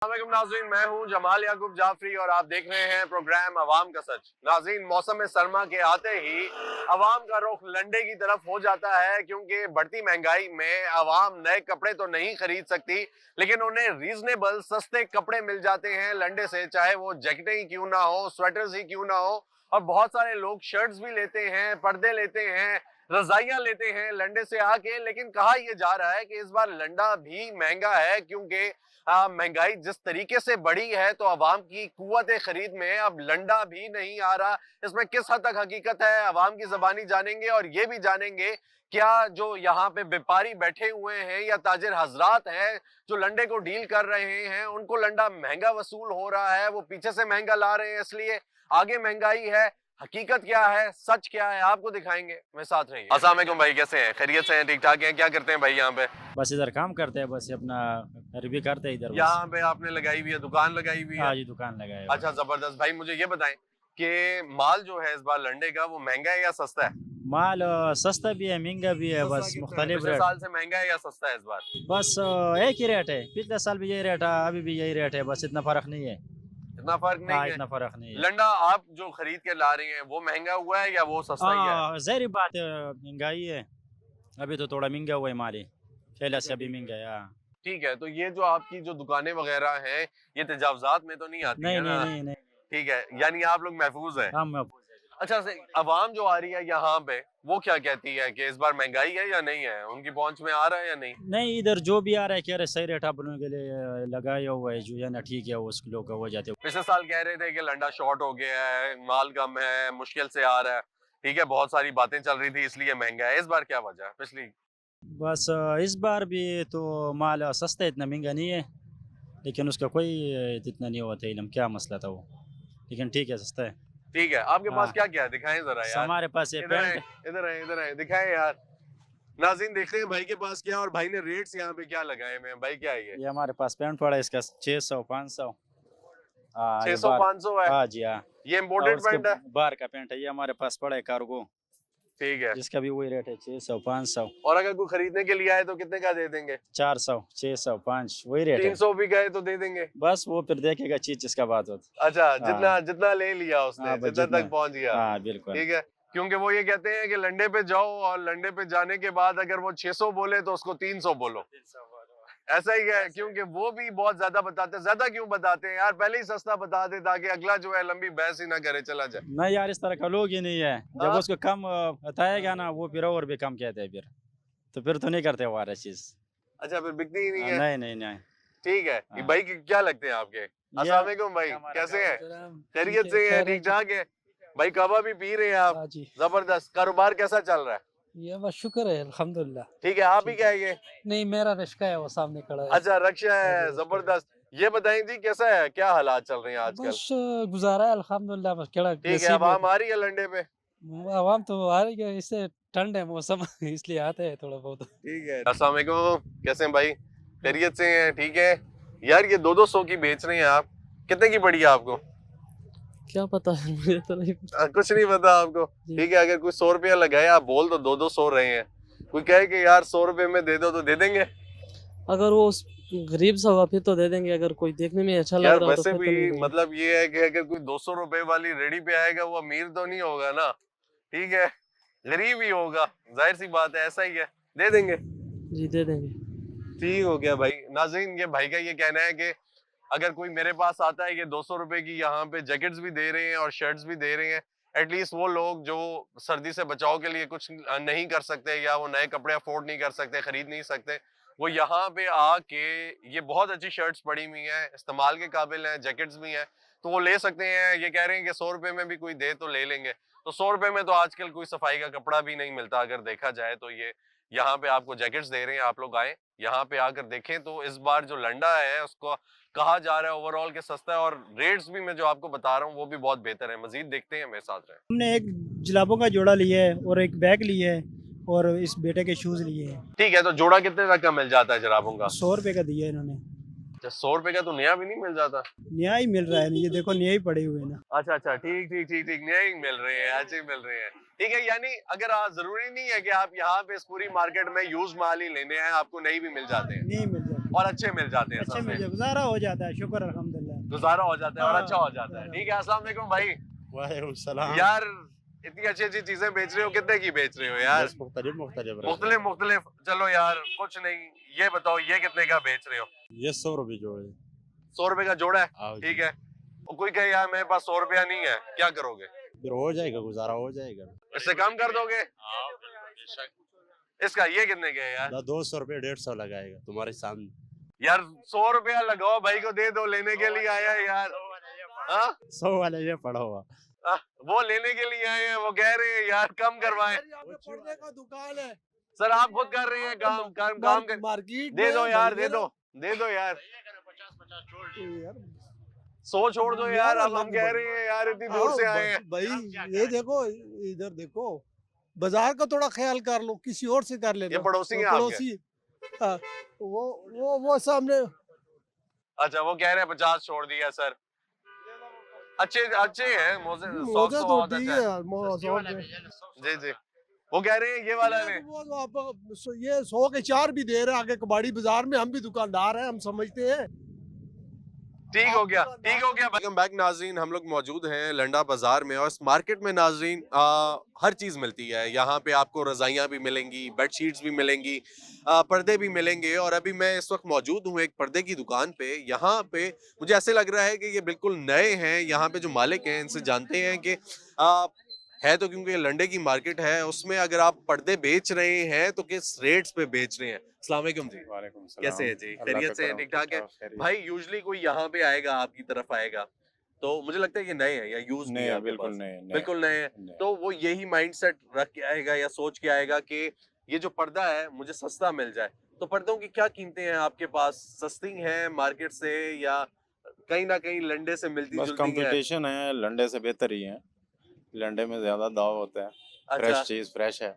अस्सलामुअलैकुम नाज़रीन, मैं हूं जमाल याकूब जाफरी और आप देख रहे हैं प्रोग्राम अवाम का सच। नाज़रीन, मौसम सरमा के आते ही अवाम का रुख लंडे की तरफ हो जाता है, क्योंकि बढ़ती महंगाई में अवाम नए कपड़े तो नहीं खरीद सकती, लेकिन उन्हें रीजनेबल सस्ते कपड़े मिल जाते हैं लंडे से, चाहे वो जैकेटें ही क्यों ना हो, स्वेटर्स ही क्यों ना हो। और बहुत सारे लोग शर्ट्स भी लेते हैं, पर्दे लेते हैं, रजाइयां लेते हैं लंडे से आके। लेकिन कहा यह जा रहा है कि इस बार लंडा भी महंगा है, क्योंकि महंगाई जिस तरीके से बढ़ी है तो अवाम की कुव्वत खरीद में अब लंडा भी नहीं आ रहा। इसमें किस हद तक हकीकत है, अवाम की जबानी जानेंगे और ये भी जानेंगे क्या जो यहाँ पे व्यापारी बैठे हुए हैं या ताजिर हजरात हैं जो लंडे को डील कर रहे हैं, उनको लंडा महंगा वसूल हो रहा है, वो पीछे से महंगा ला रहे हैं, इसलिए आगे महंगाई है। हकीकत क्या है, सच क्या है, आपको दिखाएंगे, मैं साथ रहिए। अस्सलाम वालेकुम भाई, कैसे हैं? खैरियत से हैं? ठीक ठाक हैं? क्या करते हैं भाई यहाँ पे? बस इधर काम करते हैं, बस अपना अरबी करते हैं इधर। यहाँ पे आपने लगाई हुई है, दुकान लगाई हुई है? हाँ जी, दुकान लगाए हुए। अच्छा, जबरदस्त। भाई मुझे ये बताएं कि माल जो है इस बार लंडे का वो महंगा है या सस्ता है? माल सस्ता भी है, महंगा भी है, बस मुख्तलिफ पिछले रेट। साल से महंगा है या सस्ता है इस बार? बस एक ही रेट है, पिछले साल भी यही रेट है, अभी भी यही रेट है, बस इतना फर्क नहीं है। इतना फर्क हाँ, नहीं है? इतना फर्क नहीं है। लंडा आप जो खरीद के ला रही हैं वो महंगा हुआ है या वो सस्ता ही है? हाँ, ज़ाहिर बात है, महंगाई है, अभी तो थोड़ा महंगा हुआ है माल ही, पहले से अभी महंगा है। हाँ। ठीक है, तो ये जो आपकी जो दुकानें वगैरह हैं ये तजावजात में तो नहीं आती नहीं है नहीं ना? नहीं नहीं। ठीक है, यानी आप लोग महफूज हैं। हम अच्छा से अवाम जो आ रही है यहाँ पे वो क्या कहती है कि इस बार महंगाई है या नहीं है, उनकी पहुंच में आ रहा है या नहीं? नहीं, इधर जो भी आ रहा है कह रहे सही रेट अपने के लिए लगाया हुआ है, जो है ना, ठीक है, उस किलो का हो जाते। पिछले साल कह रहे थे कि लंडा शॉर्ट हो गया है, माल कम है, मुश्किल से आ रहा है, ठीक है, बहुत सारी बातें चल रही थी इसलिए महंगा है। इस बार क्या वजह है? पिछली बस इस बार भी तो माल सस्ता है, इतना महंगा नहीं है, लेकिन उसका कोई इतना नहीं होता इलम क्या मसला था वो, लेकिन ठीक है, सस्ता है। ठीक है, आपके पास हाँ, क्या क्या है, दिखाएं जरा यार। हमारे पास ये इधर आए, पेंट। इधर आए, इधर आए, दिखाएं यार। नाज़रीन देखते हैं भाई के पास क्या, और भाई ने रेट्स यहाँ पे क्या लगाए हुए हैं। भाई क्या है ये? ये हमारे पास पेंट पड़ा है, इसका 600 500। हाँ, ये 600 बार। 500 है? हाँ जी, हाँ। ये और इम्पोर्टेड उसके पैंट है? बाहर का पेंट है, ये हमारे पास पड़ा है कार्गो, ठीक है। जिसका भी वही रेट है, 600 500। और अगर कोई खरीदने के लिए आए तो कितने का दे देंगे? 400 600 5, वही रेट है। 300 भी गए तो दे देंगे? बस वो फिर देखेगा चीज जिसका बात होता। अच्छा, जितना हाँ जितना ले लिया उसने, हाँ, बस जितना जितना। तक पहुंच गया। हाँ बिल्कुल। ठीक है, क्योंकि वो ये कहते हैं कि लंडे पे जाओ और लंडे पे जाने के बाद अगर वो 600 बोले तो उसको 300 बोलो। ऐसा ही है, क्योंकि वो भी बहुत ज्यादा बताते हैं। ज्यादा क्यों बताते हैं यार, पहले ही सस्ता बता दे ताकि अगला जो है लंबी बहस ही ना करे, चला जाए। नहीं यार, इस तरह का लोग ही नहीं है, जब हाँ? उसको कम बताएगा ना, वो फिर और भी कम कहते हैं, फिर तो नहीं करते वो वाला चीज। अच्छा, फिर बिकती ही नहीं है? नहीं नहीं नहीं। ठीक है। हाँ। भाई क्या लगते हैं आपके? अस्सलाम वालेकुम भाई, कैसे हैं? खैरियत से हैं? ठीक ठाक है भाई? कावा भी पी रहे हैं आप? जी, जबरदस्त। कारोबार कैसा चल रहा है? ये बस शुक्र है अल्हम्दुलिल्लाह। ठीक है, आप ही क्या है ये? नहीं, मेरा रिश्का है, वो सामने खड़ा है। अच्छा, रक्षा है, जबरदस्त। ये बताएं जी, कैसा है, क्या हालात चल रहे हैं आजकल? बस गुजारा है अल्हम्दुलिल्लाह, बस केड़ा ठीक है, नसीब आवाम आ रही है लंडे पे? आवाम तो आ रही है, इससे ठंड है मौसम इसलिए आते हैं थोड़ा बहुत। ठीक है। अस्सलाम वालेकुम, कैसे हैं भाई? खैरियत से हैं? ठीक है यार, ये 200 की बेच रहे हैं आप, कितने की पड़ी है आपको? क्या पता है, मुझे तो नहीं पता। कुछ नहीं पता आपको? ठीक है, अगर कोई 100 रुपया लगाए, आप बोल दो 200 रहे हैं, कोई कहे कि यार 100 रुपए में दे दो तो दे देंगे? अगर वो गरीब सा होगा फिर तो दे देंगे, अगर कोई देखने में अच्छा लग यार रहा हो तो वैसे फिर तो भी नहीं देंगे। मतलब ये है कि अगर कोई 200 रुपए वाली रेडी पे आएगा वो अमीर तो नहीं होगा ना, ठीक है, गरीब ही होगा, जाहिर सी बात है, ऐसा ही है, दे देंगे। जी, दे देंगे। ठीक हो गया भाई। नाज़रीन, ये भाई का ये कहना है कि अगर कोई मेरे पास आता है, ये 200 रुपए की यहाँ पे जैकेट्स भी दे रहे हैं और शर्ट्स भी दे रहे हैं, एटलीस्ट वो लोग जो सर्दी से बचाव के लिए कुछ नहीं कर सकते या वो नए कपड़े अफोर्ड नहीं कर सकते, खरीद नहीं सकते, वो यहाँ पे आके, ये बहुत अच्छी शर्ट्स पड़ी हुई हैं, इस्तेमाल के काबिल हैं, जैकेट्स भी हैं, तो वो ले सकते हैं। ये कह रहे हैं कि 100 रुपए में भी कोई दे तो ले लेंगे। तो 100 रुपए में तो आजकल कोई सफाई का कपड़ा भी नहीं मिलता अगर देखा जाए तो। ये यहाँ पे आपको जैकेट्स दे रहे हैं, आप लोग आए यहाँ पे आकर देखें। तो इस बार जो लंडा है उसको कहा जा रहा है ओवरऑल के सस्ता है, और रेट्स भी मैं जो आपको बता रहा हूँ वो भी बहुत बेहतर है। मजीद देखते हैं, मेरे साथ रहे। हमने एक जुलाबों का जोड़ा लिया है और एक बैग लिया है और इस बेटे के शूज लिए हैं। ठीक है, तो जोड़ा कितने तक का मिल जाता है जराबों का? 100 रुपए का दिया है इन्होंने। 100 रुपए का तो नया भी नहीं मिल जाता? नया ही मिल रहा है, ये देखो नया ही पड़े हुए हैं ना। अच्छा अच्छा, ठीक ठीक ठीक ठीक, नए ही मिल रहे हैं, अच्छे मिल रहे हैं। ठीक है, यानी अगर आप, जरूरी नहीं है कि आप यहाँ पे इस पूरी मार्केट में यूज माल ही लेने हैं, आपको नई भी मिल जाते हैं। नए मिल जाते हैं। और अच्छे मिल जाते हैं, अच्छे सस्ते। मिल गुजारा हो जाता है, शुक्र अल्हम्दुलिल्लाह। गुजारा हो जाता है और हाँ, अच्छा हो जाता है। ठीक है, अस्सलाम वालेकुम भाई। वालेकुम सलाम। यार इतनी अच्छी अच्छी चीजें बेच रहे हो, कितने की बेच रहे हो यार? बस मुख्तलिफ मुख्तलिफ मुख्तलिफ मुख्तलिफ। चलो यार कुछ नहीं, ये बताओ ये कितने का बेच रहे हो? ये 100 रुपए जोड़ है। 100 रुपए का जोड़ा है? आओ जी। ठीक है। और कोई कहे यार मेरे पास 100 रुपया नहीं है, क्या करोगे? फिर हो जाएगा, गुजारा हो जाएगा। इससे कम कर दोगे? इसका ये कितने के है यार? 200 रुपए 150 लगाएगा तुम्हारे सामने। यार 100 रुपया लगाओ, भाई को दे दो, लेने के लिए आया है यार। हाँ 100 वाला ये पड़ा हुआ। वो लेने के लिए आए हैं, वो कह रहे हैं यार कम करवाएं। पढ़ने का दुकान है सर आप खुद कर रहे हैं काम काम काम कर, मार्केट दे दो में यार, भैया दे दो यार, यार 100 छोड़ दो यार। अब हम अलग कह रहे हैं यार इतनी दूर से आए हैं। भाई ये देखो, इधर देखो, बाजार का थोड़ा ख्याल कर लो, किसी और से कर लेना। ये पड़ोसी हैं आपके? पड़ोसी, हाँ, वो सामने। अच्छा वो कह रहे हैं 50 छोड़ दिया सर। अच्छे अच्छे हैं मोजे, मोजे तो बहुत ठीक अच्छा है है। यार, जी जी, वो कह रहे हैं ये वाला ले। ये 100 के 4 भी दे रहे हैं आगे कबाड़ी बाजार में। हम भी दुकानदार हैं, हम समझते हैं। ठीक हो गया, ठीक हो गया। वेलकम बैक नाजरीन, हम लोग मौजूद हैं लंडा बाजार में और इस मार्केट में नाजरीन हर चीज़ मिलती है। यहाँ पे आपको रज़ाइयाँ भी मिलेंगी, बेडशीट्स भी मिलेंगी, पर्दे भी मिलेंगे। और अभी मैं इस वक्त मौजूद हूँ एक पर्दे की दुकान पे। यहाँ पे मुझे ऐसे लग रहा है कि ये बिल्कुल नए हैं। यहाँ पे जो मालिक हैं इनसे जानते हैं कि है तो क्योंकि लंडे की मार्केट है, उसमें अगर आप पर्दे बेच रहे हैं तो किस रेट्स पे बेच रहे हैं। अस्सलाम वालेकुम जी। वालेकुम सलाम। कैसे हैं जी? अल्लाह खैरियत का से हैं? करम, ठीक-ठाक है? खैरियत। भाई यूजुअली कोई यहाँ पे आएगा, आपकी तरफ आएगा, तो मुझे लगता है ये नए हैं या यूज नहीं है नए आपके बिल्कुल पास? नए बिल्कुल नए हैं। नए। तो वो यही माइंडसेट रख के आएगा या सोच के आएगा कि ये जो पर्दा है मुझे सस्ता मिल जाए। तो पर्दों की क्या कीमतें हैं आपके पास? सस्ती हैं मार्केट से या कहीं ना कहीं लंडे से मिलती बस जुलती हैं? कंपटीशन है, लंडे से बेहतर ही है। लंडे में ज्यादा दाव होता है। फ्रेश अच्छा, चीज फ्रेश है।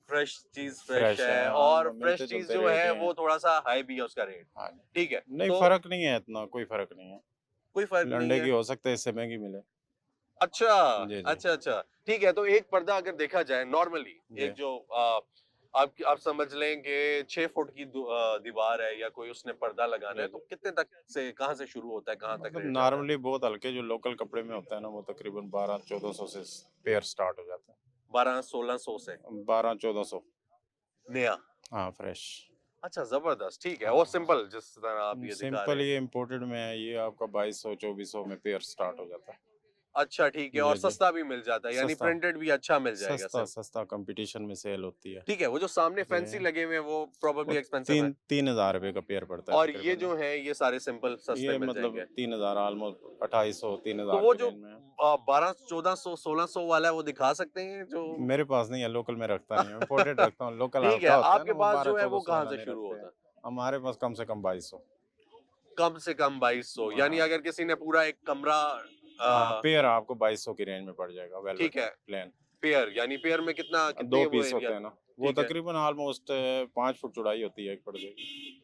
फ्रेश चीज फ्रेश फ्रेश है है, और हाँ, फ्रेश मिलते चीज जुलते जो रेट है हैं। वो थोड़ा सा हाई भी है उसका रेट। हाँ ठीक है, नहीं, तो फर्क नहीं है इतना, कोई फर्क नहीं है। कोई फर्क नहीं लंडे है। की हो सकता है इससे महंगी मिले। अच्छा जी, जी। अच्छा अच्छा, ठीक है। तो एक पर्दा अगर देखा जाए नॉर्मली, जी। एक जो आप समझ लें कि 6 फुट की दीवार है या कोई उसने पर्दा लगाना है, जी, तो कितने तक से, कहाँ से शुरू होता है, कहाँ तक मतलब रेट जाता है? नॉर्मली बहुत हल्के जो लोकल कपड़े में होता है ना, वो तकरीबन 1200-1400 से पेयर स्टार्ट हो जाता है। 1200-1600 से 1200-1400। नया? हाँ फ्रेश। अच्छा जबरदस्त, ठीक है। और सिंपल जिस तरह आप ये दिखा सिंपल रहे हैं। ये इम्पोर्टेड में है, ये आपका 2200-2400 में पेयर स्टार्ट हो जाता है। अच्छा ठीक है, और जी, जी। सस्ता भी मिल जाता है, यानी सस्ता। प्रिंटेड भी अच्छा मिल जाएगा सस्ता सर। सस्ता कंपटीशन में सेल होती है। ठीक है, वो जो सामने जी। फैंसी लगे हुए हैं वो प्रोबेबली वो एक्सपेंसिव है। 3000 रुपए का पेयर पड़ता है और ये तकरीबन। जो है ये सारे सिंपल सस्ते ये मिल मतलब जाएंगे। 3000 ऑलमोस्ट 2800 तो 3000 वो के जो रेंज में है। 1200-1400-1600 वाला है वो दिखा सकते हैं जो? मेरे पास नहीं है, लोकल में रखता नहीं हूँ, इम्पोर्टेड रखता हूँ। लोकल ठीक है, आपका होता है आपके ना, पास जो है वो 1200-1400 कहाँ वाला से नहीं शुरू रखते होता हैं। है? हमारे पास कम से कम 2200। कम से कम 2200, यानी हाँ। अगर किसी ने पूरा एक कमरा पेयर आपको 2200 की रेंज में पड़ जाएगा। वेलवेट ठीक है। प्लेन पेयर, यानी पेयर में कितना, 2 कितने वो पीस होते एरिया? हैं ना, वो ठीक है। तकरीबन ऑलमोस्ट 5 फुट चौड़ाई होती है एक पर्दे की।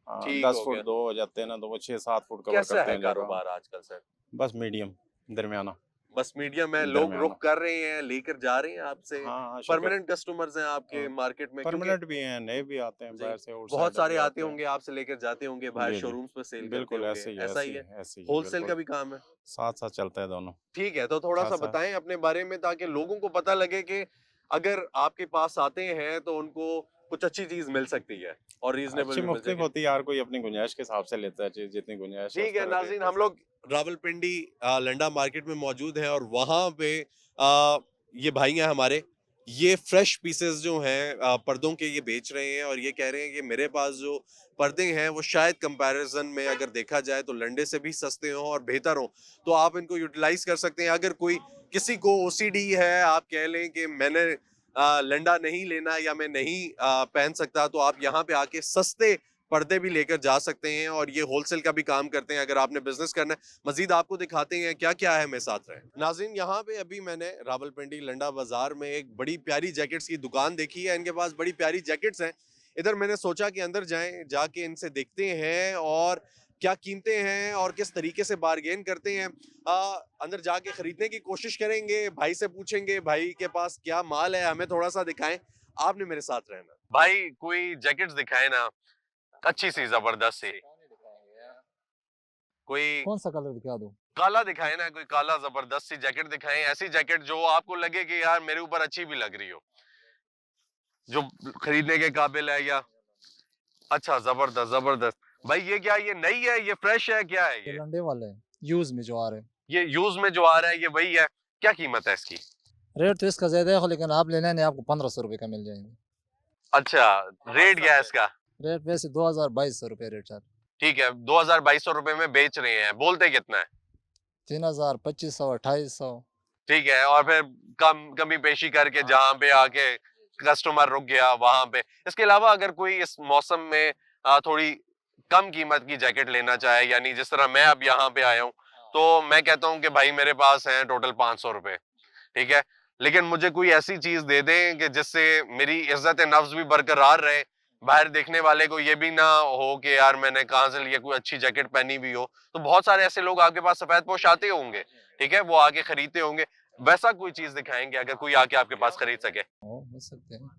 ठीक 10 हो फुट गया। 2 हो जाते हैं ना, तो वो 6-7 फुट कवर कैसा करते है हैं जगह। कारोबार आजकल सर? बस मीडियम दरमियाना। बस मीडियम है, लोग दरमियाना। रुख कर रहे हैं, लेकर जा रहे हैं आपसे? हाँ परमानेंट कस्टमर्स हैं आपके हाँ, मार्केट में? क्योंकि परमानेंट भी हैं, नए भी आते हैं जी, बाहर से, आउटसाइडर बहुत सारे भी आते होंगे आपसे लेकर जाते होंगे बाहर, जी, जी। शोरूम्स पे सेल करते बिल्कुल होंगे, ऐसे ही ऐसा ही है? ऐसे ही होलसेल का बिल्कुल। भी काम है? साथ साथ चलता है दोनों। ठीक है, तो थोड़ा सा साथ साथ बताएं अपने बारे में ताकि लोगों को पता लगे कि अगर आपके पास आते हैं तो उनको कुछ अच्छी चीज मिल सकती है और रीजनेबल अच्छी भी मिल मुख्तलिफ जाएगी। होती है, यार कोई अपनी गुंजाइश के हिसाब से लेता है चीज, जितनी गुंजाइश ठीक है नाज़रीन, हम लोग रावलपिंडी लंडा मार्केट में मौजूद हैं और वहाँ पे ये भाई हैं हमारे, ये फ्रेश पीसेस जो हैं पर्दों के ये बेच रहे हैं और ये कह रहे हैं कि मेरे पास जो पर्दे हैं वो शायद कंपैरिजन में अगर देखा जाए तो लंडे से भी सस्ते हों और बेहतर हों, तो आप इनको यूटिलाइज कर सकते हैं। अगर कोई किसी को ओसीडी है, आप कह लें कि मैंने लंडा नहीं लेना या मैं नहीं पहन सकता, तो आप यहाँ पे आके सस्ते पर्दे भी लेकर जा सकते हैं और ये होलसेल का भी काम करते हैं अगर आपने बिजनेस करना है। मजीद आपको दिखाते हैं क्या क्या है, मेरे साथ रहे नाज़रीन। यहाँ पे अभी मैंने रावलपिंडी लंडा बाजार में एक बड़ी प्यारी जैकेट्स की दुकान देखी है, इनके पास बड़ी प्यारी जैकेट्स हैं। इधर मैंने सोचा कि अंदर जाएं, जाके इनसे देखते हैं और क्या कीमतें हैं और किस तरीके से बार्गेन करते हैं। अंदर जाके खरीदने की कोशिश करेंगे, भाई से पूछेंगे भाई के पास क्या माल है, हमें थोड़ा सा दिखाएं। आपने मेरे साथ रहना भाई, कोई जैकेट्स दिखाए ना। अच्छी सी जबरदस्त सी। कोई कौन सा कलर दिखा दूं? काला दिखाए ना, कोई काला जबरदस्त सी जैकेट दिखाएं, ऐसी जैकेट जो आपको लगे कि यार मेरे ऊपर अच्छी भी लग रही हो, जो खरीदने के काबिल है। या अच्छा, जबरदस्त जबरदस्त भाई। ये क्या, ये नई है, ये फ्रेश है, क्या है ये ये? लंडे वाले हैं, यूज में जो आ रहे हैं। ये यूज में जो आ रहा है ये वही है? क्या कीमत है इसकी? रेट तो इसका ज्यादा है, लेकिन आप लेने नहीं, आपको 1500 रुपए का मिल जाएंगे। अच्छा, रेट क्या है इसका? रेट वैसे 2200 रुपए रेट सर। ठीक है, 2200 रुपए में बेच रहे हैं, बोलते कितना है? 3000, 2500, 2800। ठीक है, और फिर कमी पेशी करके जहाँ पे आके कस्टमर रुक गया वहां पे। इसके अलावा अगर कोई इस मौसम में थोड़ी कम कीमत की जैकेट लेना चाहे, यानी जिस तरह मैं अब यहाँ पे आया हूँ, तो मैं कहता हूँ कि भाई मेरे पास है टोटल 500 रुपए, ठीक है, लेकिन मुझे कोई ऐसी चीज दे दें कि जिससे मेरी इज्जत नफ्स भी बरकरार रहे, बाहर देखने वाले को ये भी ना हो कि यार मैंने कहाँ से लिया, कोई अच्छी जैकेट पहनी भी हो। तो बहुत सारे ऐसे लोग आपके पास सफेद पोश आते होंगे, ठीक है, वो आके खरीदते होंगे, वैसा कोई चीज दिखाएंगे अगर कोई आके आपके पास खरीद सके? हो सकते हैं।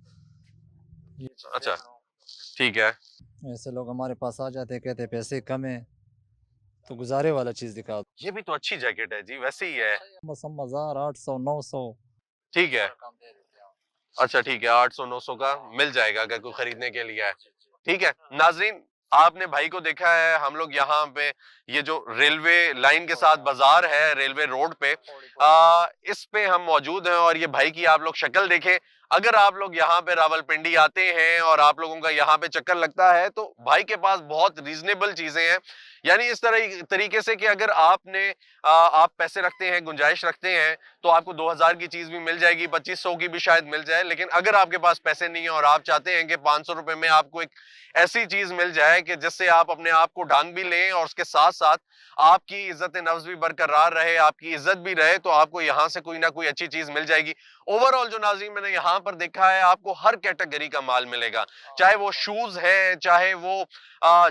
अच्छा, ठीक है। ऐसे लोग हमारे पास आ जाते हैं, कहते हैं पैसे कम है, तो गुजारे वाला चीज दिखा दो। ये भी तो अच्छी जैकेट है जी, वैसे ही है। बस हम 1000, 800, 900। ठीक है, अच्छा ठीक है, 800-900 का मिल जाएगा अगर कोई खरीदने के लिए है। ठीक है नाजरीन, आपने भाई को देखा है, हम लोग यहाँ पे ये जो रेलवे लाइन के साथ बाजार है, रेलवे रोड पे, इस पे हम मौजूद हैं। और ये भाई की आप लोग शक्ल देखें। अगर आप लोग यहाँ पे रावलपिंडी आते हैं और आप लोगों का यहाँ पे चक्कर लगता है, तो भाई के पास बहुत रीजनेबल चीजें हैं, यानी इस तरह तरीके से कि अगर आप पैसे रखते हैं, गुंजाइश रखते हैं, तो आपको 2000 की चीज भी मिल जाएगी, 2500 की भी शायद मिल जाए। लेकिन अगर आपके पास पैसे नहीं है और आप चाहते हैं कि 500 रुपए में आपको एक ऐसी चीज मिल जाए कि जिससे आप अपने आप को ढांक भी लें और उसके साथ साथ आपकी इज्जत नफ्स भी बरकरार रहे, आपकी इज्जत भी रहे, तो आपको यहाँ से कोई ना कोई अच्छी चीज मिल जाएगी। ओवरऑल जो नाज़रीन मैंने यहाँ पर देखा है, आपको हर कैटेगरी का माल मिलेगा, चाहे वो शूज है, चाहे वो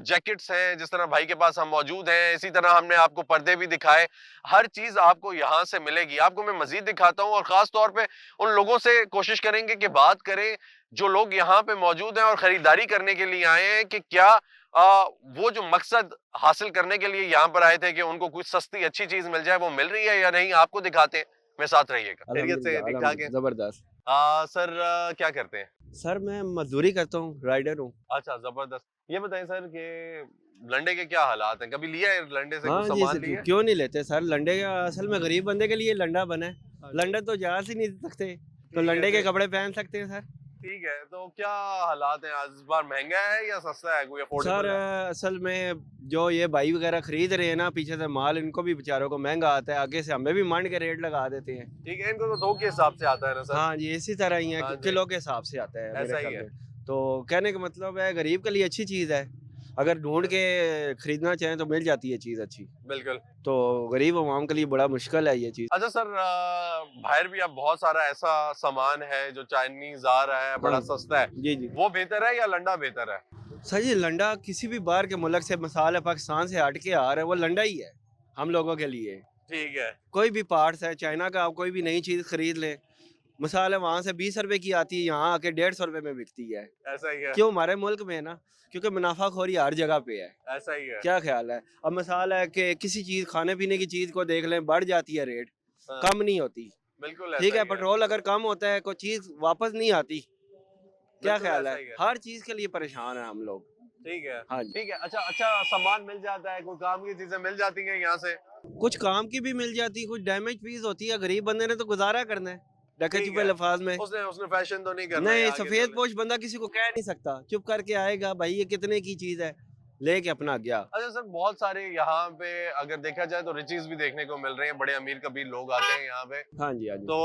जैकेट्स हैं, जिस तरह भाई के पास हम मौजूद हैं, इसी तरह हमने आपको पर्दे भी दिखाए, हर चीज आपको यहाँ से मिलेगी। आपको मैं मजीद दिखाता हूँ और खास तौर पे उन लोगों से कोशिश करेंगे कि बात करें जो लोग यहाँ पे मौजूद हैं और खरीदारी करने के लिए आए हैं, कि क्या वो जो मकसद हासिल करने के लिए यहाँ पर आए थे कि उनको कुछ सस्ती अच्छी चीज मिल जाए, वो मिल रही है या नहीं, आपको दिखाते हैं। मेरे साथ रहिएगा। खैरियत से, ठीक ठाक है? जबरदस्त। सर क्या करते हैं? सर मैं मजदूरी करता हूँ, राइडर हूँ। अच्छा, जबरदस्त। ये बताएं सर कि लंडे के क्या हालात हैं, कभी लिया है लंडे से हाँ कुछ जी सामान लिया है? क्यों नहीं लेते सर, लंडे का असल में गरीब बंदे के लिए लंडा बना है। लंडे तो जा ही नहीं सकते, तो लंडे के कपड़े पहन सकते हैं सर। ठीक है, तो क्या हालात हैं आज, इस बार महंगा है या सस्ता है, कोई सर अफोर्डेबल है? असल में जो ये भाई वगैरह खरीद रहे हैं ना पीछे से माल, इनको भी बेचारों को महंगा आता है, आगे से हमें भी मांड के रेट लगा देते हैं। ठीक है, इनको तो थोक के हिसाब से आता है ना सर? हाँ जी, इसी तरह ही है, हाँ जी। किलो के हिसाब से आता है ऐसा मेरे ही ख्याल है। में। तो कहने का मतलब है गरीब के लिए अच्छी चीज़ है, अगर ढूंढ के खरीदना चाहें तो मिल जाती है चीज़ अच्छी। बिल्कुल। तो गरीब अवाम के लिए बड़ा मुश्किल है ये चीज़। अच्छा सर, बाहर भी अब बहुत सारा ऐसा सामान है जो चाइनीज आ रहा है, बड़ा हाँ। सस्ता है, जी जी वो बेहतर है या लंडा बेहतर है? सर जी, लंडा किसी भी बाहर के मुल्क से, मसाला पाकिस्तान से हट के आ रहा है, वो लंडा ही है हम लोगों के लिए। ठीक है। कोई भी पार्ट्स है, चाइना का आप कोई भी नई चीज़ खरीद लें, मसाला वहाँ से 20 रुपए की आती है, यहाँ आके 150 रुपए में बिकती है। ऐसा ही है। क्यों? हमारे मुल्क में है ना, क्योंकि मुनाफाखोरी हर जगह पे है। ऐसा ही है। क्या ख्याल है? अब मसाला है कि किसी चीज़, खाने पीने की चीज़ को देख लें, बढ़ जाती है रेट, हाँ, कम नहीं होती। बिल्कुल ठीक ऐसा है, ही पेट्रोल अगर कम होता है, कोई चीज़ वापस नहीं आती। क्या बिल्कुल ख्याल ऐसा है? ही है। हर चीज़ के लिए परेशान है हम लोग। ठीक है। हाँ जी। ठीक है, अच्छा अच्छा सामान मिल जाता है, कोई काम की चीजें मिल जाती हैं यहाँ से? कुछ काम की भी मिल जाती, कुछ डैमेज पीस होती है, गरीब बंदे ने तो गुजारा करना है ढके ठीक छुपे है। लफाज में। उसने उसने फैशन तो नहीं करना है नहीं, आगे सफेद चल। पोश बंदा किसी को कह नहीं सकता, चुप करके आएगा, भाई ये कितने की चीज है, लेके अपना गया। अच्छा सर, बहुत सारे यहाँ पे अगर देखा जाए तो रिचीज भी देखने को मिल रहे हैं, बड़े अमीर कबीर लोग आते हैं यहाँ पे, हाँ जी हाँ जी। तो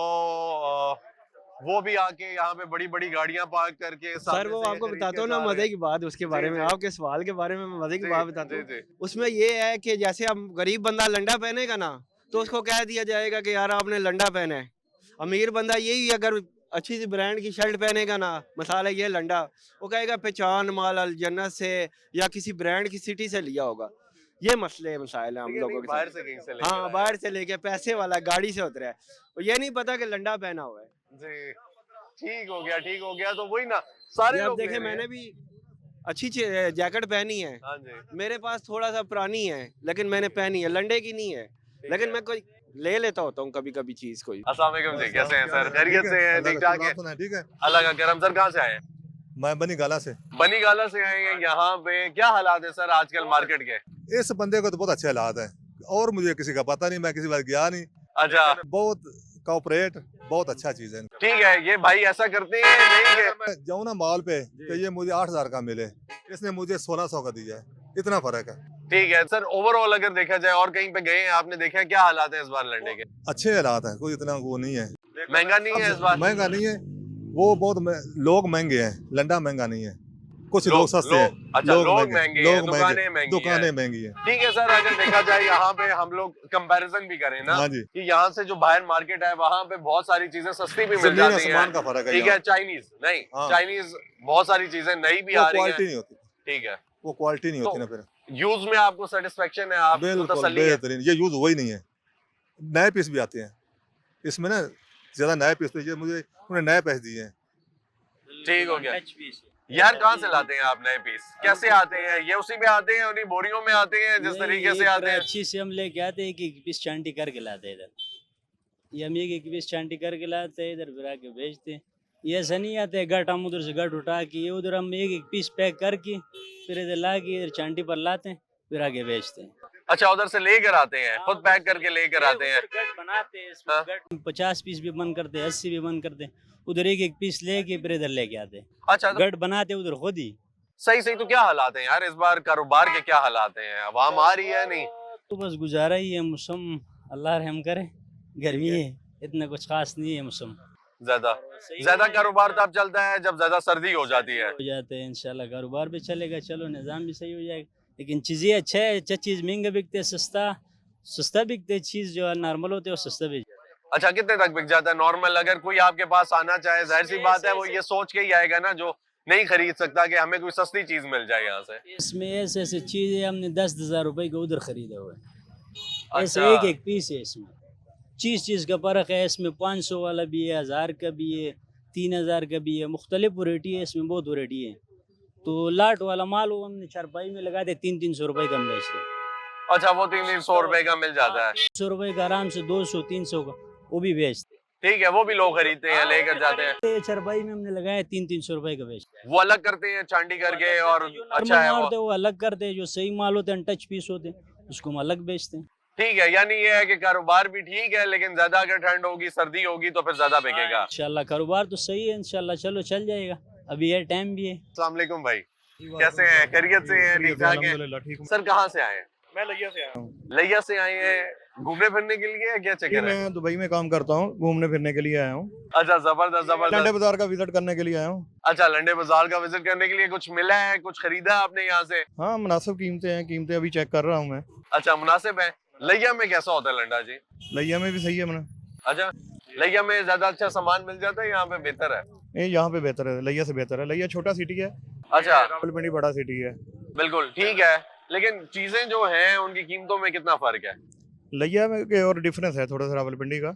वो भी आके यहाँ पे बड़ी बड़ी गाड़ियां पार्क करके सर सामने वो से आपको खरीद बताता के हूँ ना जा रहे मजे हैं। की बात उसके बारे में, जी। आपके सवाल के बारे में मैं मजे की जी, बात बताता जी, हूँ। जी। उसमें ये है कि जैसे हम गरीब बंदा लंडा पहनेगा ना, तो उसको कह दिया जाएगा कि यार आपने लंडा पहना है। अमीर बंदा यही अगर अच्छी सी ब्रांड की शर्ट पहनेगा ना, मसाला ये लंडा, वो कहेगा पहचान माल अल जन्नत से या किसी ब्रांड की सिटी से लिया होगा। ये मसले मसाइल है हम ठीक है, लोगों नहीं, के बाहर साथ। से कहीं से लेकर हाँ, आए बाहर से लेके पैसे वाला गाड़ी से उतरा है, और ये नहीं पता कि लंडा पहना हुआ है। हैं। जी, ठीक हो गया, ठीक हो गया। तो वही ना, सारे ये अब लोग ले देखे रहे हैं। मैंने भी अच्छी जैकेट पहनी है। हाँ जी, मेरे पास थोड़ा सा पुरानी है लेकिन मैंने पहनी है, लंडे की नहीं है, लेकिन मैं कोई ले लेता होता हूँ कभी कभी चीज कोई। अस्सलाम वालेकुम जी, कैसे हैं सर? खैरियत से हैं? ठीक ठाक है? ठीक है। अल्लाह का करम। सर कहाँ से आए हैं? मैं बनी गाला से। बनी गाला से आए हैं। यहाँ पे क्या हालात है सर आजकल मार्केट के? इस बंदे को तो बहुत अच्छे हालात है और मुझे किसी का पता नहीं, मैं किसी बार गया नहीं। अच्छा बहुत कॉपरेट, बहुत अच्छा चीज है। ठीक है, ये भाई ऐसा करते हैं नहीं कि मैं जाऊँ ना मॉल पे तो ये मुझे 8,000 का मिले, इसने मुझे 1600 का दिया है, इतना फर्क है। ठीक है सर, ओवरऑल अगर देखा जाए और कहीं पे गए हैं आपने देखा है क्या हालात है इस बार लंडे के? अच्छे हालात है, कोई इतना वो नहीं है। महंगा नहीं है इस बार? महंगा नहीं है, वो बहुत लोग महंगे हैं, लंडा महंगा नहीं है। कुछ लोग सस्ते हैं, अच्छा लोग महंगे हैं, दुकानें महंगी दुकानें हैं। महंगी है। ठीक है सर, अगर देखा जाए यहाँ पे हम लोग कंपैरिजन भी करें ना हाँ जी, कि यहाँ से जो बाहर मार्केट है वहाँ पे बहुत सारी चीजें सस्ती भी मिल जमीन जाती हैं। आसमान का फर्क है। ठीक है, चाइनीज नहीं, हाँ। चाइनीज बहुत सारी चीजें नई भी वो आ रही क्वालिटी हैं। नहीं होती, ठीक है, वो क्वालिटी नहीं होती तो ना फिर। यूज में आपको सेटिस्फेक्शन है, आपको बिल्कुल तसल्ली है? बेहतरीन, ये यूज वही नहीं है। नए पीस भी आते हैं इसमें ना, ज्यादा नए पीस, तो ये मुझे उन्हें नए पीस दिए हैं। ठीक हो गया यार। कहाँ से लाते हैं आप नए पीस? कैसे आते हैं? ये उसी में आते हैं, उन्हीं बोरियों में आते हैं जिस तरीके से आते हैं? अच्छी से हम लेके आते हैं कि पीस चांटी करके लाते हैं इधर। ये हम एक पीस चांटी करके लाते हैं इधर, फिर आके बेचते हैं। ये ऐसा नहीं आते गट, हम उधर से गट उठा के ये उधर हम एक पीस पैक करके फिर इधर ला के इधर चांटी पर लाते हैं, फिर आगे बेचते हैं। अच्छा, उधर से लेकर आते हैं, खुद पैक करके लेकर आते हैं। गट बनाते हैं इसमें, हाँ। गट 50 पीस भी बंद करते हैं, 80 भी बंद करते हैं। उधर एक पीस लेके फिर इधर लेके आते हैं, अच्छा तो गट बनाते हैं उधर खुद ही। सही सही। तो क्या हालात हैं यार इस बार कारोबार के? क्या हालात हैं? आवाम आ रही है नहीं? तो बस गुजारा ही है, मौसम अल्लाह रहम करे, गर्मी है, इतना कुछ खास नहीं है मौसम। ज्यादा कारोबार तब चलता है जब ज्यादा सर्दी हो जाती है। हो जाते हैं इंशाल्लाह, कारोबार भी चलेगा, चलो निज़ाम भी सही हो जाएगा। लेकिन चीज़ें अच्छा है, अच्छा चीज़ महंगा बिकते हैं, सस्ता बिकते हैं। चीज़ जो नॉर्मल होते हैं वो सस्ता बिक। अच्छा, कितने तक बिक जाता है नॉर्मल? अगर कोई आपके पास आना चाहे, जाहिर सी बात है वो ये सोच के ही आएगा ना जो नहीं खरीद सकता कि हमें कोई सस्ती चीज मिल जाए यहाँ से। इसमें ऐसे ऐसे चीज़ें हमने 10,000 रुपए का उधर खरीदा हुआ है। ऐसे अच्छा। एक पीस है इसमें, चीज़ का फ़र्क है। इसमें 500 वाला भी है, 1000 का भी है, 3000 का भी है, मुख्तलिफ वैरायटी है इसमें, बहुत वैरायटी है। तो लाट वाला माल वो हमने चारपाई में लगा दे 300-300 रुपए का बेचते हैं। अच्छा, वो 300 रुपए का मिल जाता है? 300 रुपए का आराम से, 200-300 का वो भी बेचते हैं। ठीक है, वो भी लोग खरीदते हैं, लेकर जाते हैं। चारपाई में हमने लगाया 300-300 रुपए का बेचते हैं। वो अलग करते हैं चांदी करके और अच्छा है वो। वो अलग करते हैं, जो सही माल होते हैं टच पीस होते हैं उसको हम अलग बेचते हैं। ठीक है, यानी ये है कि कारोबार भी ठीक है, लेकिन ज्यादा अगर ठंड होगी, सर्दी होगी तो फिर ज्यादा बिकेगा। इंशाल्लाह कारोबार तो सही है, इंशाल्लाह चलो चल जाएगा, अभी ये टाइम भी है। अस्सलाम वालेकुम भाई, कैसे हैं? खैरियत से हैं? ठीक ठाक हैं? सर कहाँ से आए हैं? मैं लिया से आया हूँ। लिया से आए हैं घूमने फिरने के लिए? क्या चक्कर है? मैं दुबई में काम करता हूँ, घूमने फिरने के लिए आया हूँ। अच्छा, जबरदस्त लंडे जबरदस्त। बाजार का विजिट करने के लिए आया हूँ। अच्छा, लंडे बाजार का विजिट करने के लिए कुछ मिला है, कुछ खरीदा है आपने यहाँ से? हाँ, मुनासिब कीमतें हैं, कीमतें अभी चेक कर रहा हूँ मैं। अच्छा, मुनासिब है। लिया में कैसा होता है लंडा जी? लिया में भी सही है मैंने। अच्छा, लिया में ज्यादा अच्छा सामान मिल जाता है, यहाँ पे बेहतर है? ये यहाँ पे बेहतर है, लिया से बेहतर है। लिया छोटा सिटी है, अच्छा, रावलपिंडी बड़ा सिटी है। बिल्कुल ठीक है, लेकिन चीजें जो हैं उनकी कीमतों में कितना फर्क है? लिया में के और डिफरेंस है थोड़ा सा रावलपिंडी का।